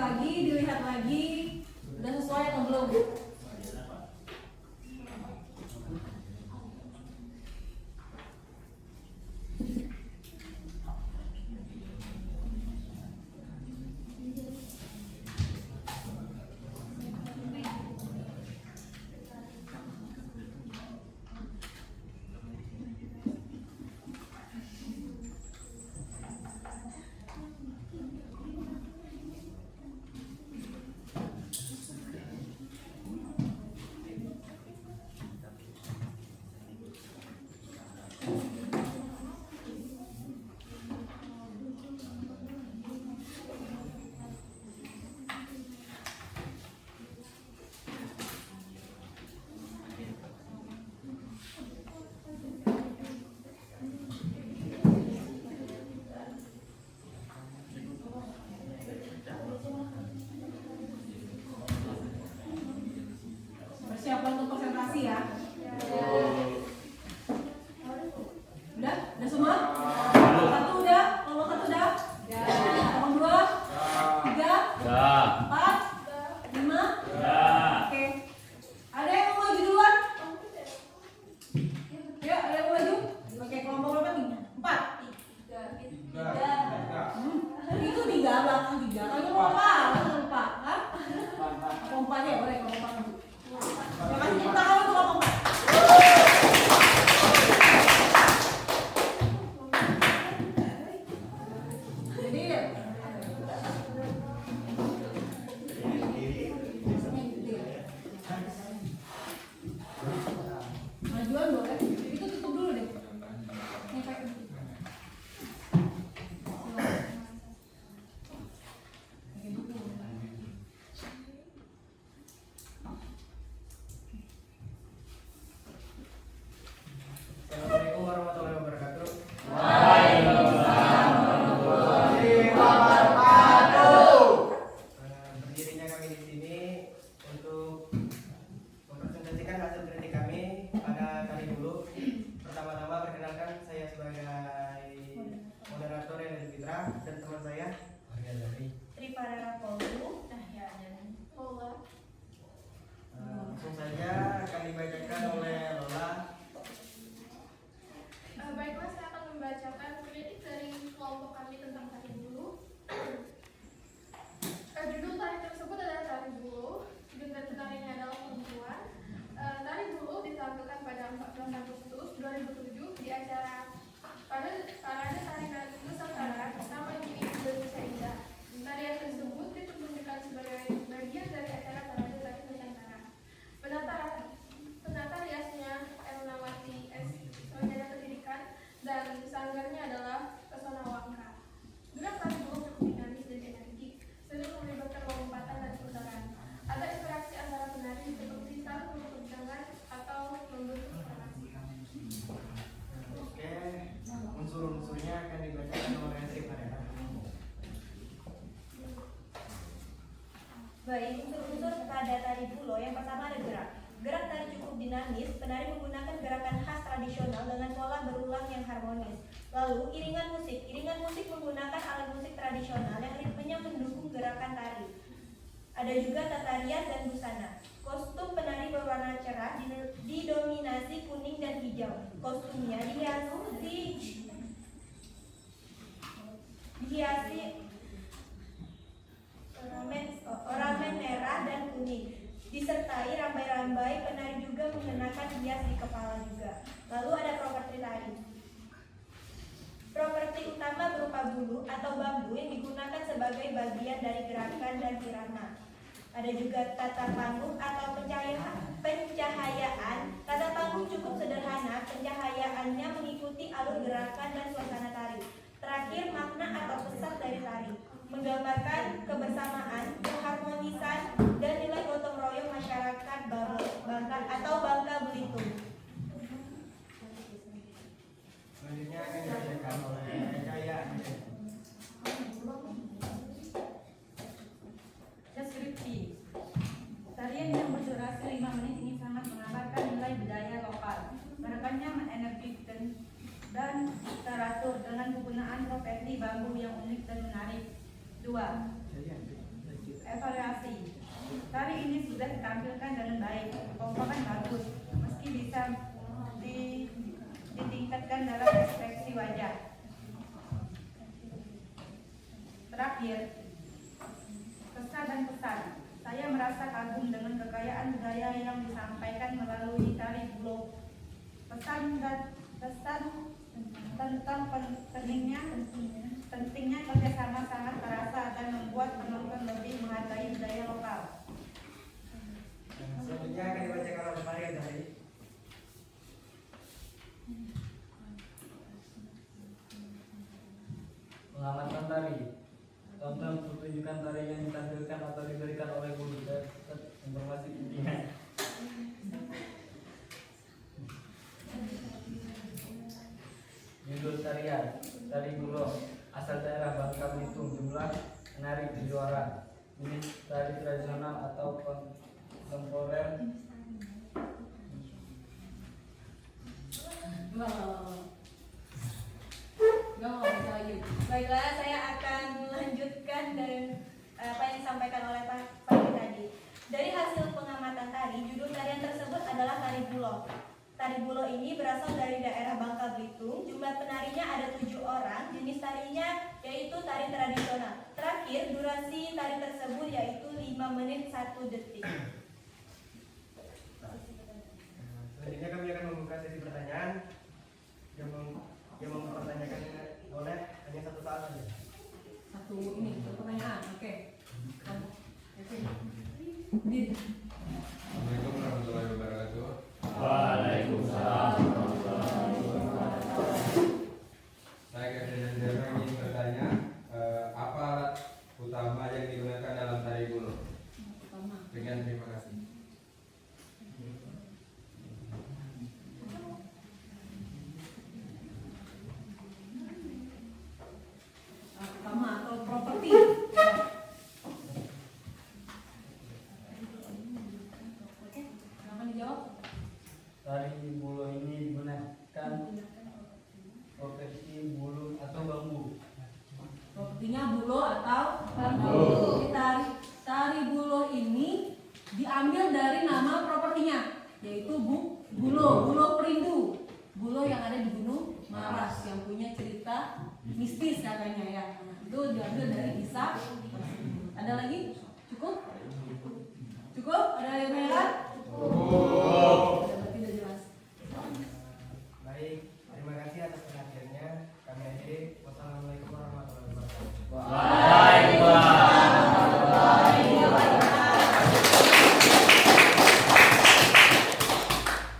lagi, dilihat lagi, udah sesuai atau belum? Persiapan untuk presentasi ya. Udah semua? Satu udah, kelompok satu udah? Kelompok dua? Tiga? Empat? Lima? Oke. Ada yang mau maju duluan? Ya, ada yang mau maju? Oke, kelompok berapa nih? Empat? Itu tiga, belakang tiga. Kalau mau apa? Lupa, kan? Kelompok aja boleh, kelompok maju. Ya kasih tepuk tangan untuk kelompok empat. Jadi majuan boleh. Itu tutup dulu deh. Ini kayak Assalamualaikum warahmatullahi wabarakatuh. Berdirinya kami di sini untuk mempresentasikan hasil kritik kami pada kali dulu. Pertama-tama perkenalkan saya sebagai moderator yang dari Fitra dan teman saya Triparara Polu, Cahya dan Lola. langsung saja akan dibacakan oleh Lola. Baiklah, saya akan membacakan kritik dari kelompok kami tentang tari bulu. Judul tari tersebut adalah Tari Bulu. Gender penarinya adalah perempuan. Tari bulu ditampilkan pada 14 Agustus 2007 di acara Parade Tari Nusantara Taman Mini Indonesia Indah. Tarian tersebut dipertunjukkan sebagai bagian dari acara Parade Tari Nusantara. Penata riasnya Erunawati S. Sarjana Pendidikan dan sanggarnya adalah Pesona Wangka. Gerak tari bulu cukup dinamis dan energik, sering melibatkan lompatan dan putaran. Ada interaksi antara penari seperti saling berpegangan atau membentuk formasi. Oke, unsur-unsurnya akan dibacakan oleh Triparara. Baik, unsur-unsur pada tari bulo yang pertama ada gerak. Gerak tari cukup dinamis, penari menggunakan gerakan khas tradisional dengan pola berulang yang harmonis. Lalu, iringan musik. Iringan musik menggunakan alat musik tradisional yang ritmenya mendukung gerakan tari. Ada juga tata rias dan busana. Kostum penari berwarna cerah didominasi kuning dan hijau. Kostumnya dihiasi ornamen merah dan kuning. Disertai rambai-rambai, penari juga mengenakan hias di kepala juga. Lalu ada properti tari. Properti utama berupa bulu atau bambu yang digunakan sebagai bagian dari gerakan dan irama. Ada juga tata panggung atau pencahayaan. Tata panggung cukup sederhana, pencahayaannya mengikuti alur gerakan dan suasana tari. Terakhir, makna atau pesan dari tari menggambarkan kebersamaan, keharmonisan, dan nilai gotong royong masyarakat Bangka atau Bangka Belitung. Selanjutnya akan dibacakan oleh Cahya. Deskripsi. Tarian yang berdurasi 5 menit ini sangat menggambarkan nilai budaya lokal. Gerakannya menenergikan dan teratur dengan penggunaan profesi bambu yang unik dan menarik. 2. budaya yang disampaikan melalui tari bulo. Pesan tentang pentingnya kerjasama sangat terasa dan membuat penonton lebih menghargai budaya lokal. Selanjutnya akan dibacakan oleh Maria tadi. Pengamatan tari. Tonton pertunjukan tari yang ditampilkan atau diberikan oleh guru dan informasi intinya. Judul tarian Tari Bulo, asal daerah Bangka Belitung, jumlah penari 7 orang. Jenis tari tradisional atau kontemporer. Baiklah, saya akan melanjutkan dan apa yang disampaikan oleh Pak tadi. Dari hasil pengamatan tari, judul tarian tersebut adalah Tari Bulo. Tari Bulo ini berasal dari daerah Bangka Belitung. Jumlah penarinya ada 7 orang. Jenis tarinya yaitu tari tradisional. Terakhir, durasi tari tersebut yaitu 5 menit 1 detik. Selanjutnya kami akan membuka sesi pertanyaan yang mempertanyakan oleh hanya satu soal saja. Satu pertanyaan. Oke. Assalamualaikum warahmatullahi wabarakatuh. Waalaikumsalam. Saya Kevin Zero ingin bertanya, apa alat utama yang digunakan dalam tari bulo? Dengan terima kasih. Pertama atau properti. Silakan dijawab. Tari bulo ini digunakan profesi bulu atau bambu. Propertinya bulo atau Bambu. Tari bulo ini diambil dari nama propertinya, yaitu bulo perindu. Bulo yang ada di Gunung Maras yang punya cerita mistis katanya ya. Itu diambil dari kisah. Ada lagi? Cukup? Ada yang lain? Cukup. Berarti udah jelas. Baik, terima kasih atas perhatiannya. Kami akhiri. Wassalamualaikum warahmatullahi wabarakatuh.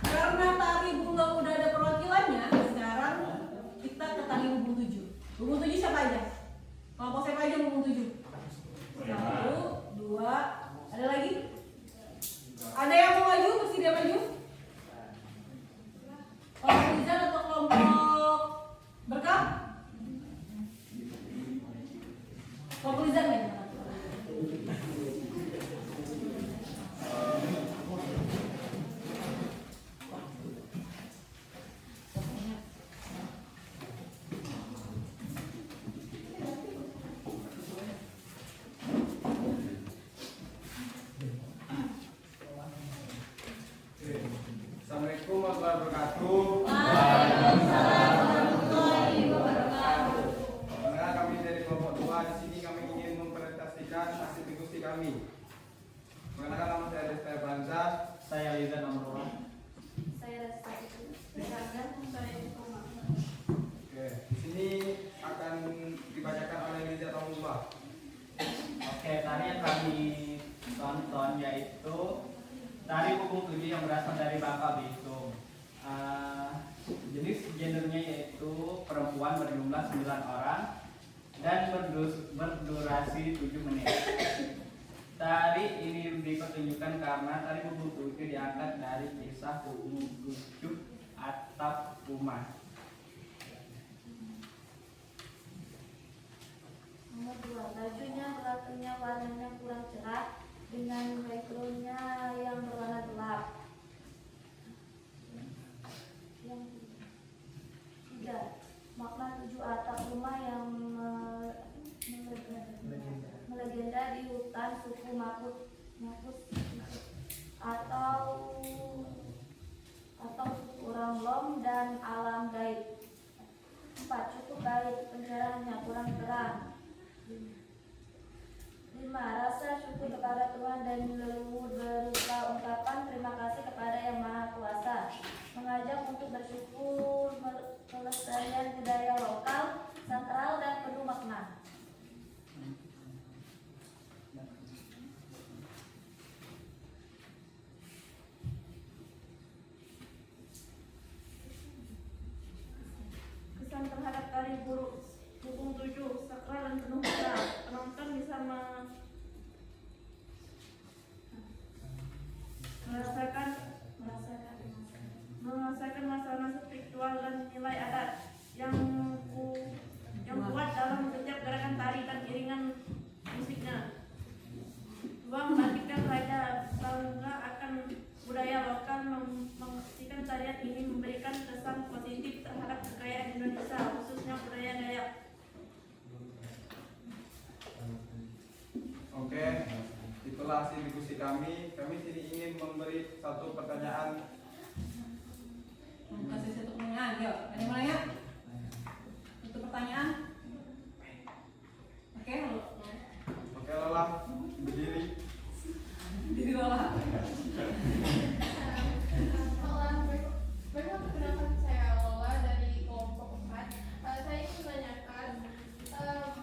Karena tari bulo udah ada perwakilannya, sekarang kita ke tari hubung 7. Hubung 7 siapa aja? Kelompok siapa aja hubung 7? 1, 2, ada lagi? Ada yang mau maju? Bersedia maju? Kelompok Rizal atau kelompok Berkah? Kelompok Rizal ya? Assalamualaikum warahmatullahi wabarakatuh. Karena kami dari kelompok 2 di sini kami ingin mempresentasikan hasil diskusi kami. Perkenalkan nama saya Desta Banza. Saya Liza nomor 1. Saya rasa itu. Saya Oke, di sini akan dibacakan oleh Liza Tomullah. Oke, tari yang kami tonton yaitu tari punggung 7 yang berasal dari Bangka Belitung. Jenis gendernya yaitu perempuan berjumlah 9 orang dan berdurasi 7 menit. Tari ini dipertunjukkan karena tari punggung 7 diangkat dari kisah punggung 7 atap rumah. Nomor 2, bajunya warnanya kurang cerah dengan backgroundnya yang berwarna gelap. Yang 3, makna 7 atap rumah yang melegenda di hutan suku Mapus atau suku Ranglom dan alam gaib. 4, cukup baik, pencerahannya kurang terang. 5, rasa syukur kepada Tuhan dan leluhur berupa ungkapan suku pelestarian budaya lokal, sakral dan penuh makna. Kesan terhadap tari Bubung 7 sakral dan penuh makna. Penonton bisa merasakan masa-masa spiritual dan nilai adat yang kuat dalam setiap gerakan tari dan iringan musiknya. Dua, membangkitkan rasa bangga akan budaya lokal, memastikan tarian ini memberikan kesan positif terhadap kekayaan Indonesia, khususnya budaya Dayak. Oke, itulah hasil diskusi kami. Kami sini ingin memberi satu pertanyaan. Kasih satu pertanyaan, yuk. Ada yang mau nanya? Satu pertanyaan. Oke, Lelah, berdiri. Diri Lola. Perkenalkan saya Lola dari kelompok 4. Saya ingin menanyakan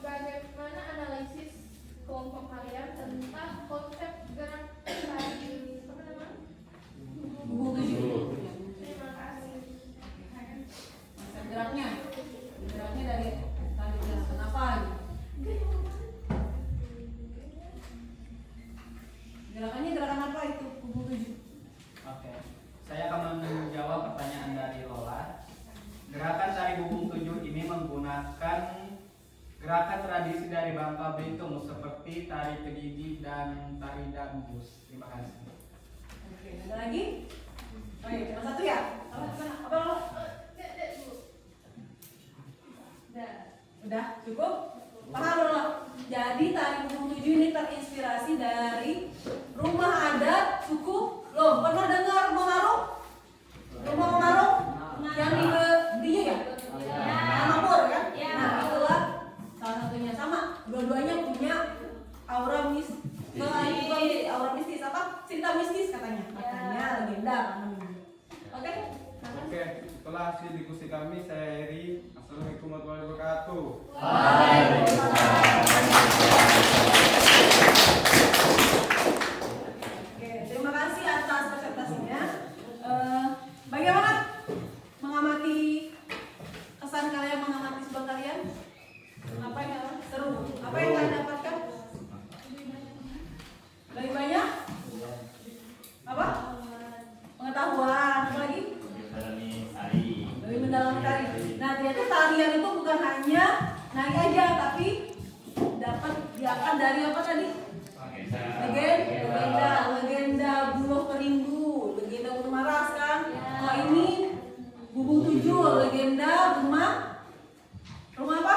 bagaimana analisis kelompok kalian tentang konsep gerak tari apa namanya? Bubung 7. Terima kasih. Konsep geraknya dari tadi kenapa? Gerakannya gerakan apa itu Bubung 7? Oke, saya akan menjawab pertanyaan dari Lola. Gerakan tari Bubung 7 ini menggunakan gerakan tradisi dari Bangka Belitung seperti tari kedidi dan tari dambus. Terima kasih. Oke, ada lagi? Oh iya, cuma satu ya? Apa lo? Udah, cukup? Paham lo? Jadi tari Bubung 7 ini terinspirasi dari rumah adat suku lo. Pernah dengar Mengarung? Rumah Mengarung? Yang di ya? Mapur kan? Nah, itulah salah satunya. Sama, dua-duanya punya aura aura mistis apa? Cerita mistis katanya. Legenda. Oke? Oke, itulah hasil diskusi kami. Saya Heri. Assalamualaikum warahmatullahi wabarakatuh. Oke, terima kasih atas presentasinya. Bagaimana mengamati kesan kalian mengamati sebuah kalian? Apa yang seru? Apa yang kalian dapatkan? Lebih banyak? Apa? Pengetahuan. Apa lagi? Lebih mendalami tari. Nah, ternyata tarian itu bukan hanya nari aja, tapi dapat diangkat dari apa tadi? Legenda Buloh Perindu, legenda Gunung Maras kan? Oh ini Bubung 7, legenda rumah apa?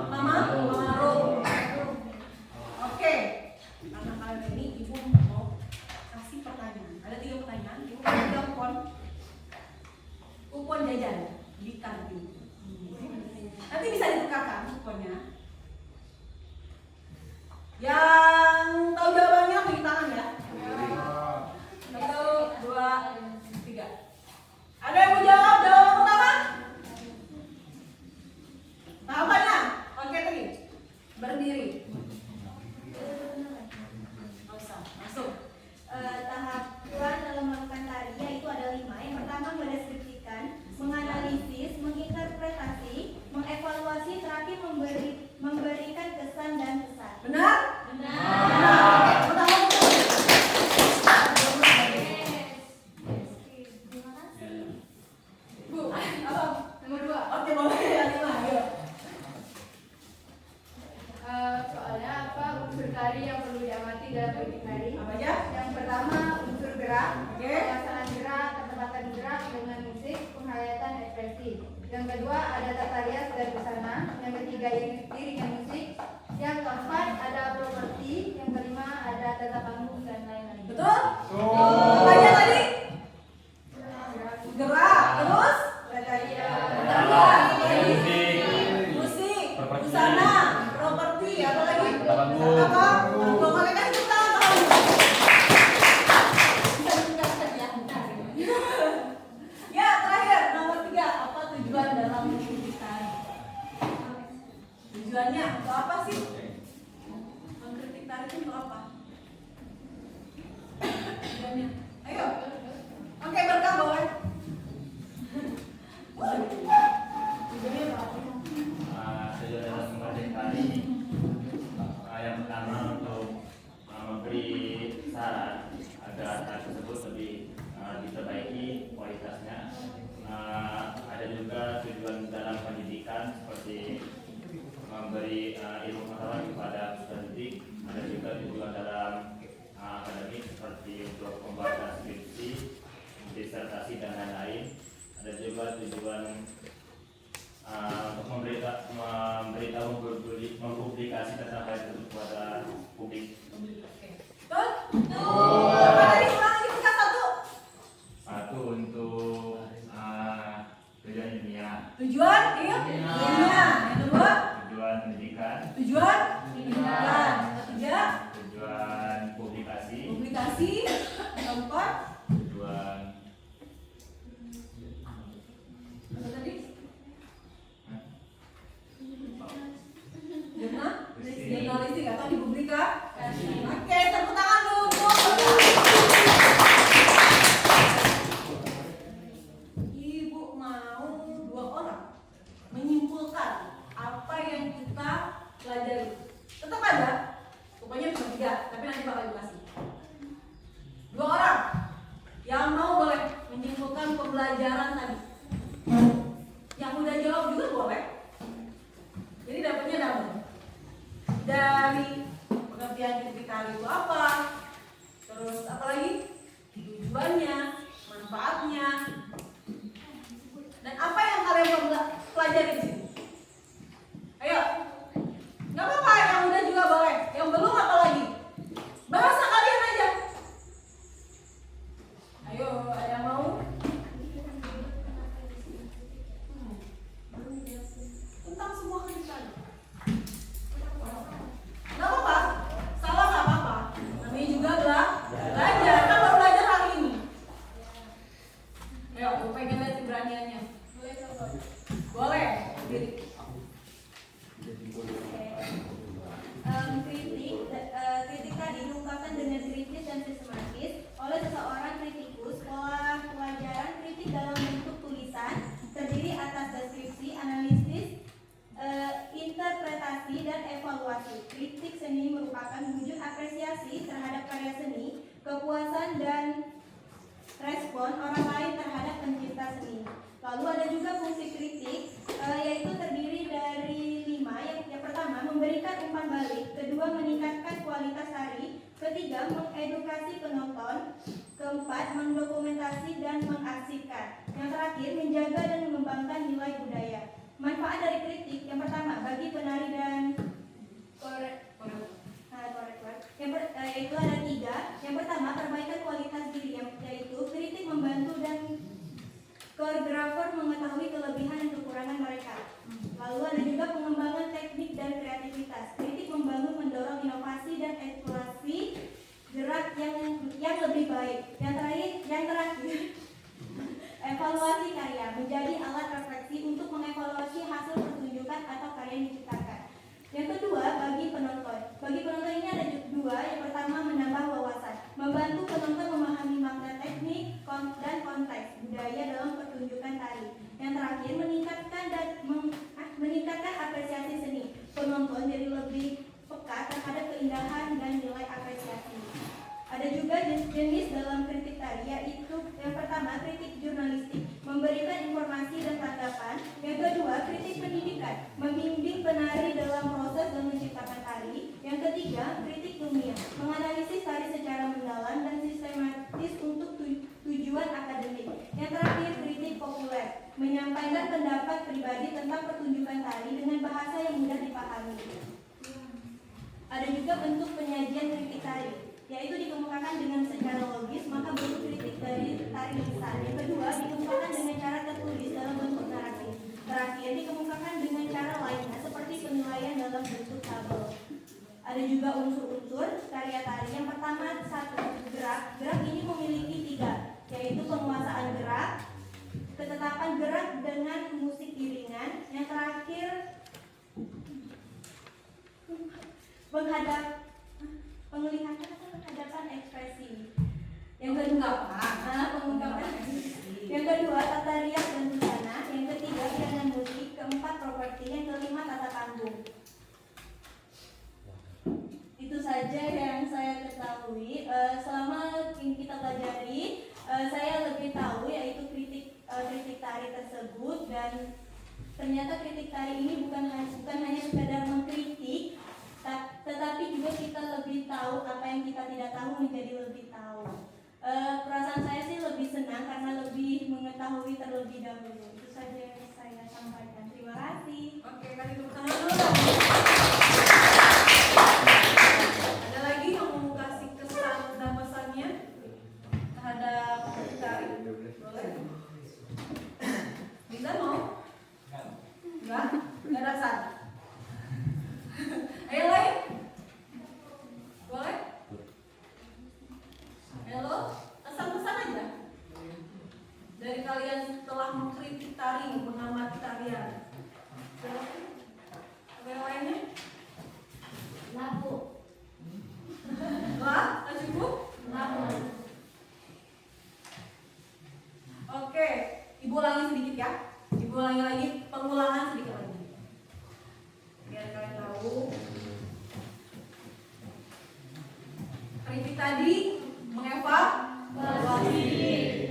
Mama Ro. Oke, karena kalian ini ibu mau kasih pertanyaan. Ada 3 pertanyaan. Ibu ada kupon jajan di kantin. Nanti bisa ditukarkan kuponnya. Yang tahu jawabannya beri tangan ya. 1, 2, 3. Ada yang mau jawab jawaban pertama? Tahapannya? Oke, tadi berdiri. Masuk. Tahapan dalam melakukan tari yaitu ada 5. Yang pertama mendeskripsikan, menganalisis, menginterpretasi, mengevaluasi, terakhir memberikan kesan dan pesan. Benar? Benar. Pertama Bu, apa? Nomor 2. Oke, boleh ya, 5. Ayo. Soalnya apa unsur tari yang perlu diamati dalam teknik tari? Apa aja? Yang pertama unsur gerak, Oke. pelaksanaan gerak, ketepatan gerak dengan musik, penghayatan ekspresi. Yang kedua ada tata rias dan busana. Yang ketiga iringan musik. Yang keempat ada properti. Yang kelima ada tata panggung dan lain-lain. Betul? Apa aja tadi? Gerak, terus? Musik, busana, properti, apa lagi? Apa? Boleh kasih tepuk tangan. Bisa ditingkatkan ya. tujuannya. Ayo. Oke, berkah boleh. Tujuannya apa? Tujuan dalam mengerjakan tari yang pertama untuk memberi saran agar tari tersebut lebih diperbaiki kualitasnya. Ada juga tujuan dalam pendidikan seperti memberi ilmu pengetahuan kepada peserta didik. Ada juga tujuan dalam akademik seperti untuk pembuatan skripsi, disertasi dan lain-lain. Ada juga tujuan untuk memberitahu, mempublikasi tentang hal tersebut kepada publik. Betul? Apa tadi ulangi kita satu? Satu untuk tujuan ilmiah, Tujuan ilmiah. Yang kedua, tujuan pendidikan, tujuan pendidikan. Yang ketiga, tujuan publikasi, publikasi. Yang keempat, tujuan apa tadi? Jurnalistik atau dipublikasi. Oke, tepuk tangan dulu. Ibu mau 2 orang menyimpulkan apa yang kita pelajari. Tetap ada, pokoknya cuma 3, tapi nanti bakal dikasih. 2 orang yang mau boleh menyimpulkan pembelajaran tadi. Yang udah jawab juga boleh. Jadi dapatnya double. Dari pengertian kritik tari itu apa, terus apa lagi, tujuannya, manfaatnya, dan apa yang kalian pelajari di sini. Ayo, nggak apa-apa, yang udah juga boleh, yang belum apa lagi, bahasa kalian aja. Ayo, ada yang mau? Tentang semua kritik tari. Nggak apa-apa, salah nggak apa-apa. Namanya juga belajar, kan baru belajar hari ini. Ayo, gue pengen lihat keberaniannya. Boleh, diri. Kritik tadi diungkapkan dengan kritis dan sistematis oleh seseorang kritikus. Pola pelajaran kritik dalam bentuk tulisan terdiri atas deskripsi, analisis, interpretasi, dan evaluasi. Kritik seni merupakan wujud apresiasi terhadap karya seni, kepuasan, dan respon orang lain terhadap pencipta seni. Lalu ada juga fungsi kritik, yaitu terdiri dari 5. Yang pertama, memberikan umpan balik. Kedua, meningkatkan kualitas tari. Ketiga, mengedukasi penonton. Keempat, mendokumentasi dan mengarsipkan. Yang terakhir, menjaga dan mengembangkan nilai budaya. Manfaat dari kritik, yang pertama, bagi penari dan yaitu ada 3. Yang pertama, perbaikan kualitas diri, yaitu kritik membantu dan koreografer mengetahui kelebihan dan kekurangan mereka. Lalu ada juga pengembangan teknik dan kreativitas. Kritik membangun, mendorong inovasi dan eksplorasi gerak yang lebih baik. Yang terakhir evaluasi karya, menjadi alat refleksi untuk mengevaluasi hasil pertunjukan atau karya yang diciptakan. Yang kedua, bagi penonton. Bagi penonton ini ada 2. Yang pertama, menambah wawasan, membantu penonton memahami makna teknik dan konteks budaya dalam pertunjukan tari. Yang terakhir, meningkatkan apresiasi seni. Penonton jadi lebih peka terhadap keindahan dan nilai apresiasi. Ada juga jenis dalam kritik tari, yaitu yang pertama, kritik jurnalistik, memberikan informasi dan tanggapan. Yang kedua, kritik pendidikan, membimbing penari dalam proses dan menciptakan tari. Yang ketiga, kritik ilmiah, menganalisis tari secara mendalam dan sistematis untuk tujuan akademik. Yang terakhir, kritik populer, menyampaikan pendapat pribadi tentang pertunjukan tari dengan bahasa yang mudah dipahami. Ada juga bentuk penyajian kritik tari, yaitu dikemukakan dengan secara logis, maka bentuk kritik dari tari lisan. Yang kedua, dikemukakan dengan cara tertulis dalam bentuk naratif. Terakhir, dikemukakan dengan cara lainnya seperti penilaian dalam bentuk tabel. Ada juga unsur-unsur karya tari. Yang pertama, 1. Gerak. Gerak ini memiliki 3, yaitu penguasaan gerak, ketetapan gerak dengan musik iringan. Yang terakhir, penghadapan ekspresi. Yang kedua, pengungkapan. Yang kedua, tata rias dan busana. Yang ketiga, hidangan musik. Keempat, properti. Yang kelima, tata panggung. Itu saja yang saya ketahui. Selama kita pelajari, saya lebih tahu yaitu kritik tari tersebut, dan ternyata kritik tari ini bukan hanya sekadar mengkritik, tetapi juga kita lebih tahu apa yang kita tidak tahu menjadi lebih tahu. Perasaan saya sih lebih senang karena lebih mengetahui terlebih dahulu. Itu saja yang saya sampaikan. Terima kasih. Oke, kasih tepuk tangan dulu. Ada lagi yang mau kasih kesan dan pesannya terhadap tari? Boleh? Bisa mau? Enggak? Enggak ada kesan? Ayo lain? Boleh? Halo? Kesan-kesan aja dari kalian setelah mengkritik tari, mengamati tarian. Ada yang lainnya? Labu. Wah, tak cukup? Labu. Oke, ibu ulangi sedikit ya. Ibu ulangi lagi, pengulangan sedikit lagi. Biar kalian tahu. Kritik tadi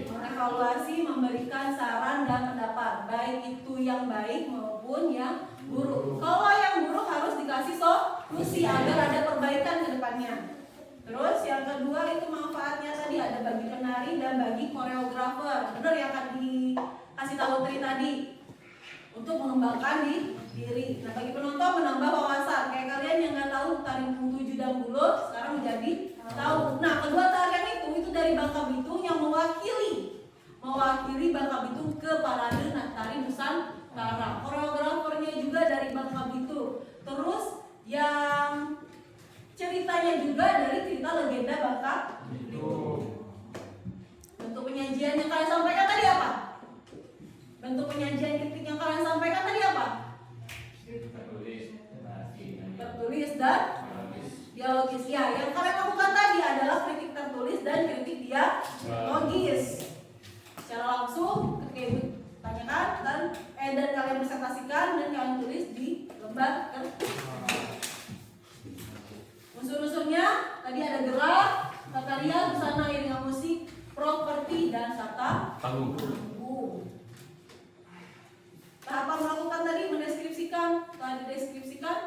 mengevaluasi, memberikan saran dan pendapat, baik itu yang baik maupun yang buruk. Kalau yang buruk harus dikasih solusi agar ada perbaikan ke depannya. Terus yang kedua itu manfaatnya tadi ada bagi penari dan bagi koreografer. Benar yang akan dikasih tahu Tri tadi untuk mengembangkan diri. Nah, bagi penonton menambah wawasan. Kayak kalian yang nggak tahu tari tujuh dan bulut sekarang menjadi tahu. Nah, kedua tarian itu dari Bangka Belitung yang mewakili Bangka Belitung ke parade tari Nusantara. Koreografernya juga dari Bangka Belitung. Terus yang ceritanya juga dari cerita legenda Bangka Belitung. Bentuk penyajian yang kalian sampaikan tadi apa? Bentuk penyajian kritik yang kalian sampaikan tadi apa? Tertulis dan dialogis. Ya, yang kalian lakukan tadi adalah kritik tertulis dan kritik dialogis. Secara langsung ketika ibu tanyakan dan kalian presentasikan dan kalian tulis di lembar kertas. Unsur-unsurnya tadi ada gerak, tata rias, busana, iringan musik, properti dan tata panggung. Tahapan melakukan tadi mendeskripsikan, setelah dideskripsikan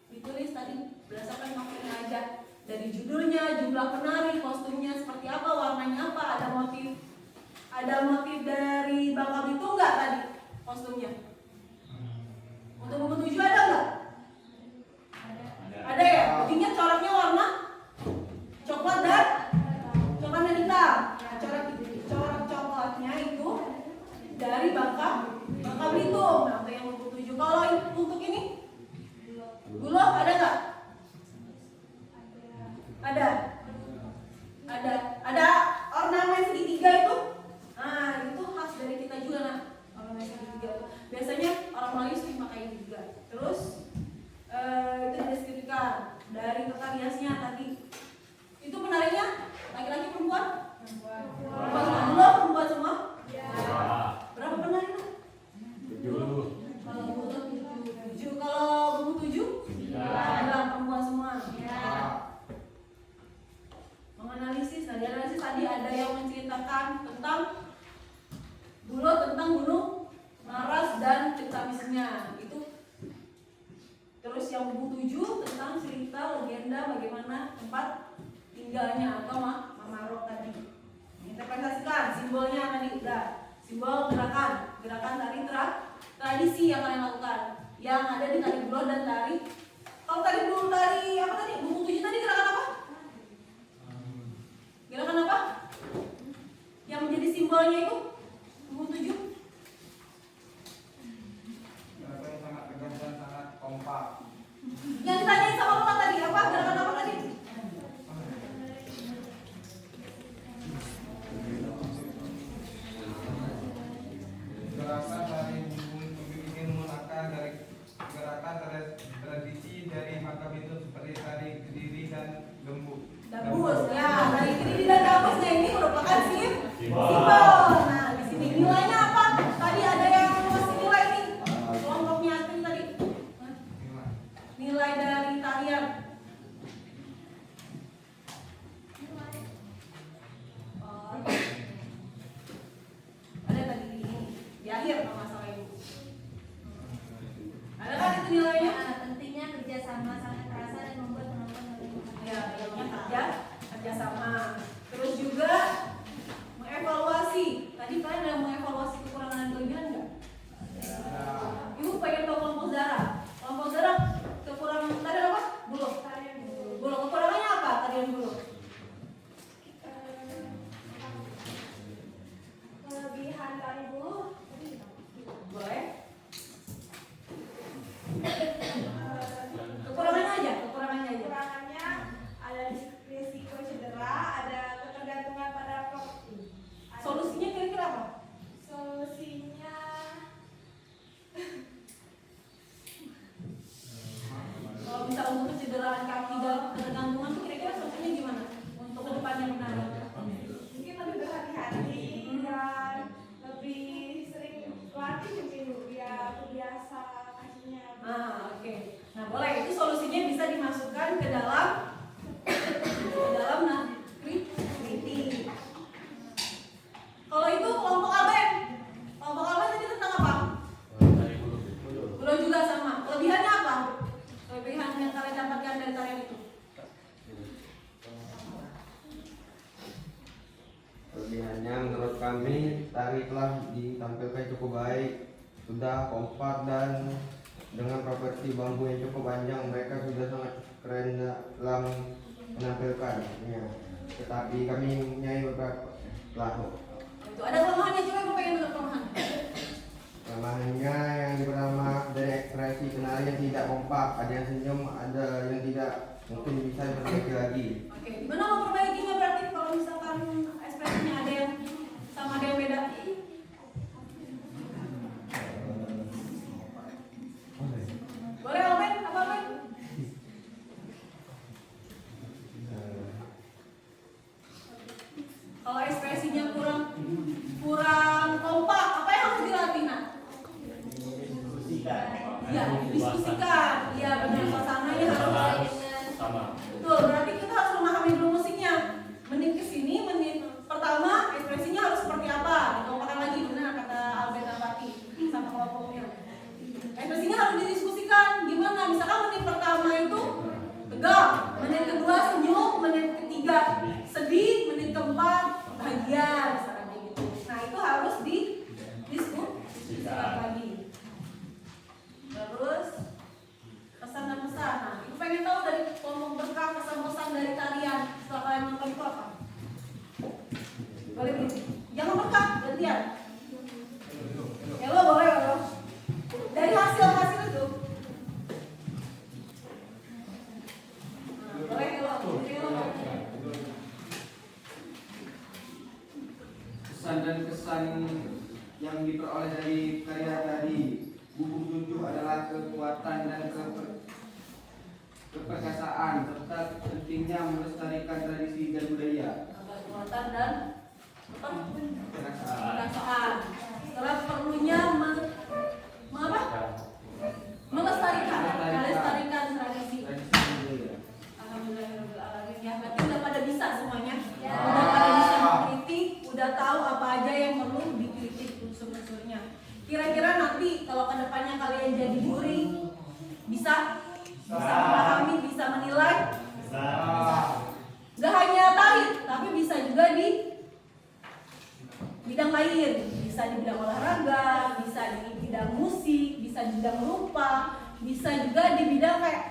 ditulis tadi berdasarkan maksudnya aja, dari judulnya, jumlah penari, kostumnya seperti apa, warnanya apa, ada motif dari Bangka Belitung nggak tadi kostumnya? Untuk buku 7 ada nggak? Ada ya, jadinya coraknya warna coklat dan hitam. Nah, corak coklatnya itu dari Bangka Belitung. Nah, untuk yang buku 7. Kalau untuk ini bulog ada nggak? Ada ornamen segitiga itu. Nah, itu khas dari kita juga, nah, ornamen segitiga. Biasanya orang Melayu sering pakai ini juga. Terus itu dideskripsikan dari tata riasnya tadi. Itu penarinya laki-laki perempuan? Perempuan semua. Perempuan semua? Ya. Berapa penari itu? 7. Kalau buku 7. Kalau buku 7? 9 perempuan semua. Ya. Menganalisis. Nah, di analisis tadi ada yang menceritakan tentang Gunung Maras dan cerita misinya. Itu. Terus yang buku 7 tentang cerita legenda bagaimana tempat tinggalnya atau Mamaro tadi. Interpretasikan simbolnya tadi udah. Simbol gerakan tari tradisi yang kalian lakukan. Yang ada di tari bulo dan tari. Kalau tari bulo tari apa tadi? Buku 7 tadi gerakan apa? Gerakan apa? Yang menjadi simbolnya itu? Buku 7. Gerakan yang sangat tegas dan sangat kompak. Yang ditanyain sama Bapak tadi apa? Gerakan apa tadi? Gerakan dari ingin menggunakan dari gerakan tradisi dari Bangka Belitung seperti tari Kediri ketergantungan tuh kira-kira solusinya gimana untuk kedepannya menari? Mungkin lebih berhati-hati dan lebih sering latih mungkin Bu, biar terbiasa kakinya. Oke. Nah, boleh itu solusinya bisa dimasukkan ke dalam Nagri-Kriti. Kalau itu kelompok Alben. Kelompok Alben tadi tentang apa? Tari bulu. Bulu juga sama. Kelebihannya apa? Kelebihan yang kalian dapatkan dari tarian itu? Kelebihannya menurut kami tari telah ditampilkan cukup baik, sudah kompak dan dengan properti bambu yang cukup panjang, mereka sudah sangat keren dalam menampilkannya. Tetapi kami mempunyai beberapa kelemahan. Itu ada kelemahannya juga, gue pengen dengar kelemahan. Kelemahannya yang pertama dari ekspresi penari yang tidak kompak, ada yang senyum, ada yang tidak, mungkin bisa diperbaiki lagi. Oke, gimana mau perbaikinya berarti kalau misalkan ekspresinya ada yang sama ada yang beda? Boleh Alben, apa Alben? Kalau ekspresinya kurang kompak, apa yang harus dilatih? Nah? Iya, diskusikan. Iya benar, suasananya harus Sama. betul. Berarti kita harus memahami dulu musiknya. Menit ke sini, menit pertama ekspresinya harus seperti apa? Dikompakkan lagi, benar kata Alben Abati sama kelompoknya. Ekspresinya harus didiskusikan. Gimana? Misalkan menit pertama itu tegang, menit kedua senyum, menit ketiga sedih, menit keempat bahagia, misalkan kayak gitu. Nah itu harus didiskusikan lagi. Terus pesan dan pesan. Nah, ibu pengen tahu dari kelompok berkah pesan-pesan dari tarian setelah kalian nonton itu apa? Boleh nih. Jangan berkah, gantian. Hello, boleh lo. Dari hasil itu. Nah, boleh hello. Pesan dan kesan yang diperoleh dari karya tadi, buku tunjuk adalah kekuatan dan keperkasaan serta pentingnya melestarikan tradisi dan budaya. Kekuatan dan Perkasaan. perasaan. Setelah perlunya melestarikan tradisi. Tradisi dan budaya. Alhamdulillahirobbilalamin. Ya, berarti udah pada bisa semuanya. Udah pada bisa mengkritik, udah tahu apa aja yang perlu dikritik unsur-unsurnya. Kira-kira nanti kalau kedepannya kalian jadi juri, bisa memahami, bisa menilai. Gak hanya tari, tapi bisa juga di bidang lain. Bisa di bidang olahraga, bisa di bidang musik, bisa di bidang rupa, bisa juga di bidang kayak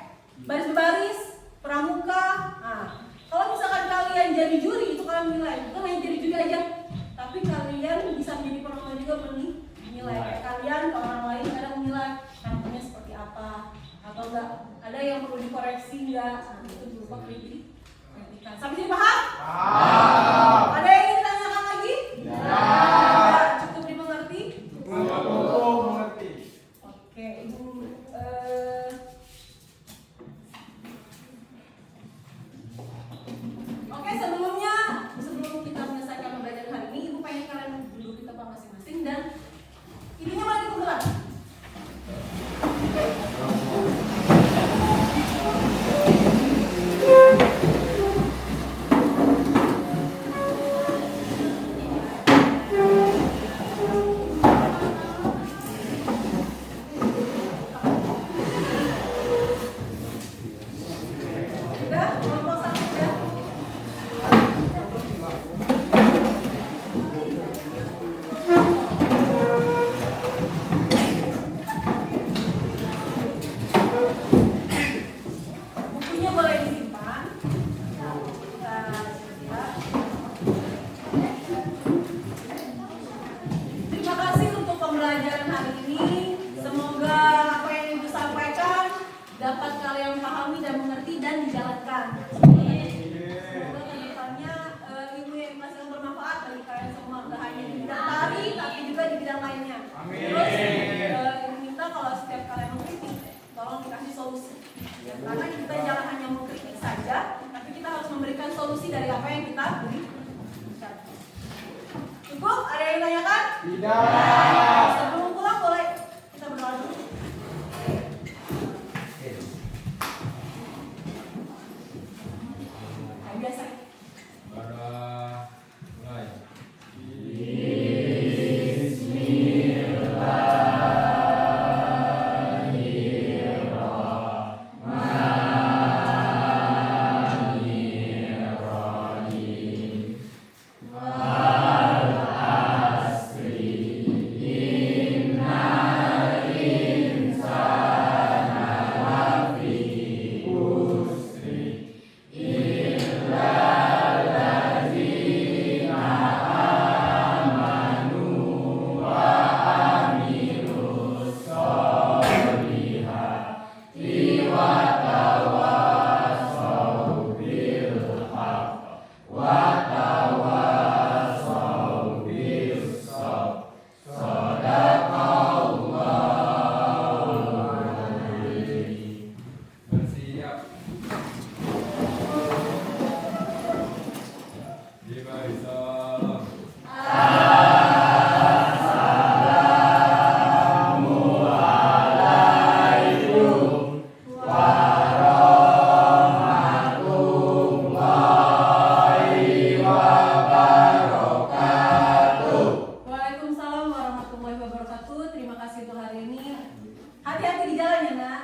baris-baris, pramuka. Nah, kalau misalkan kalian jadi juri, itu kalian nilai. Bukan hanya jadi juri aja, tapi kalian bisa menjadi penonton juga menilai. Kayak kalian ke orang lain kadang menilai tampilnya seperti apa, atau enggak ada yang perlu dikoreksi enggak. Nah, itu berupa kritikan. Sampai sini paham? Ada yang ingin ditanyakan lagi? Ya. Cukup dimengerti? Mengerti. Oke, Ibu. Oke, sebelum kita menyelesaikan pembelajaran hari ini, Ibu pengen kalian duduk di tempat masing-masing dan ininya boleh dikumpulkan. Udah, kelompok satu ya. Bukunya boleh disimpan. Terima kasih untuk pembelajaran hari ini. Semoga apa yang Ibu sampaikan dapat kalian pahami dan mengerti dan dijalankan. Semoga kedepannya ilmu yang dikasih bermanfaat bagi kalian semua. Tidak hanya di bidang tari, tapi juga di bidang lainnya. Terus Ibu minta kalau setiap kalian mengkritik, tolong dikasih solusi. Karena kita jangan hanya mengkritik saja, memberikan solusi dari apa yang kita berikan. Cukup? Ada yang tanyakan? Tidak. Sebelum pulang boleh kita berdoa dulu. Nah, biasa. Bersiap. Waalaikumsalam warahmatullahi wabarakatuh. Terima kasih untuk hari ini. Hati-hati di jalan ya, Nak.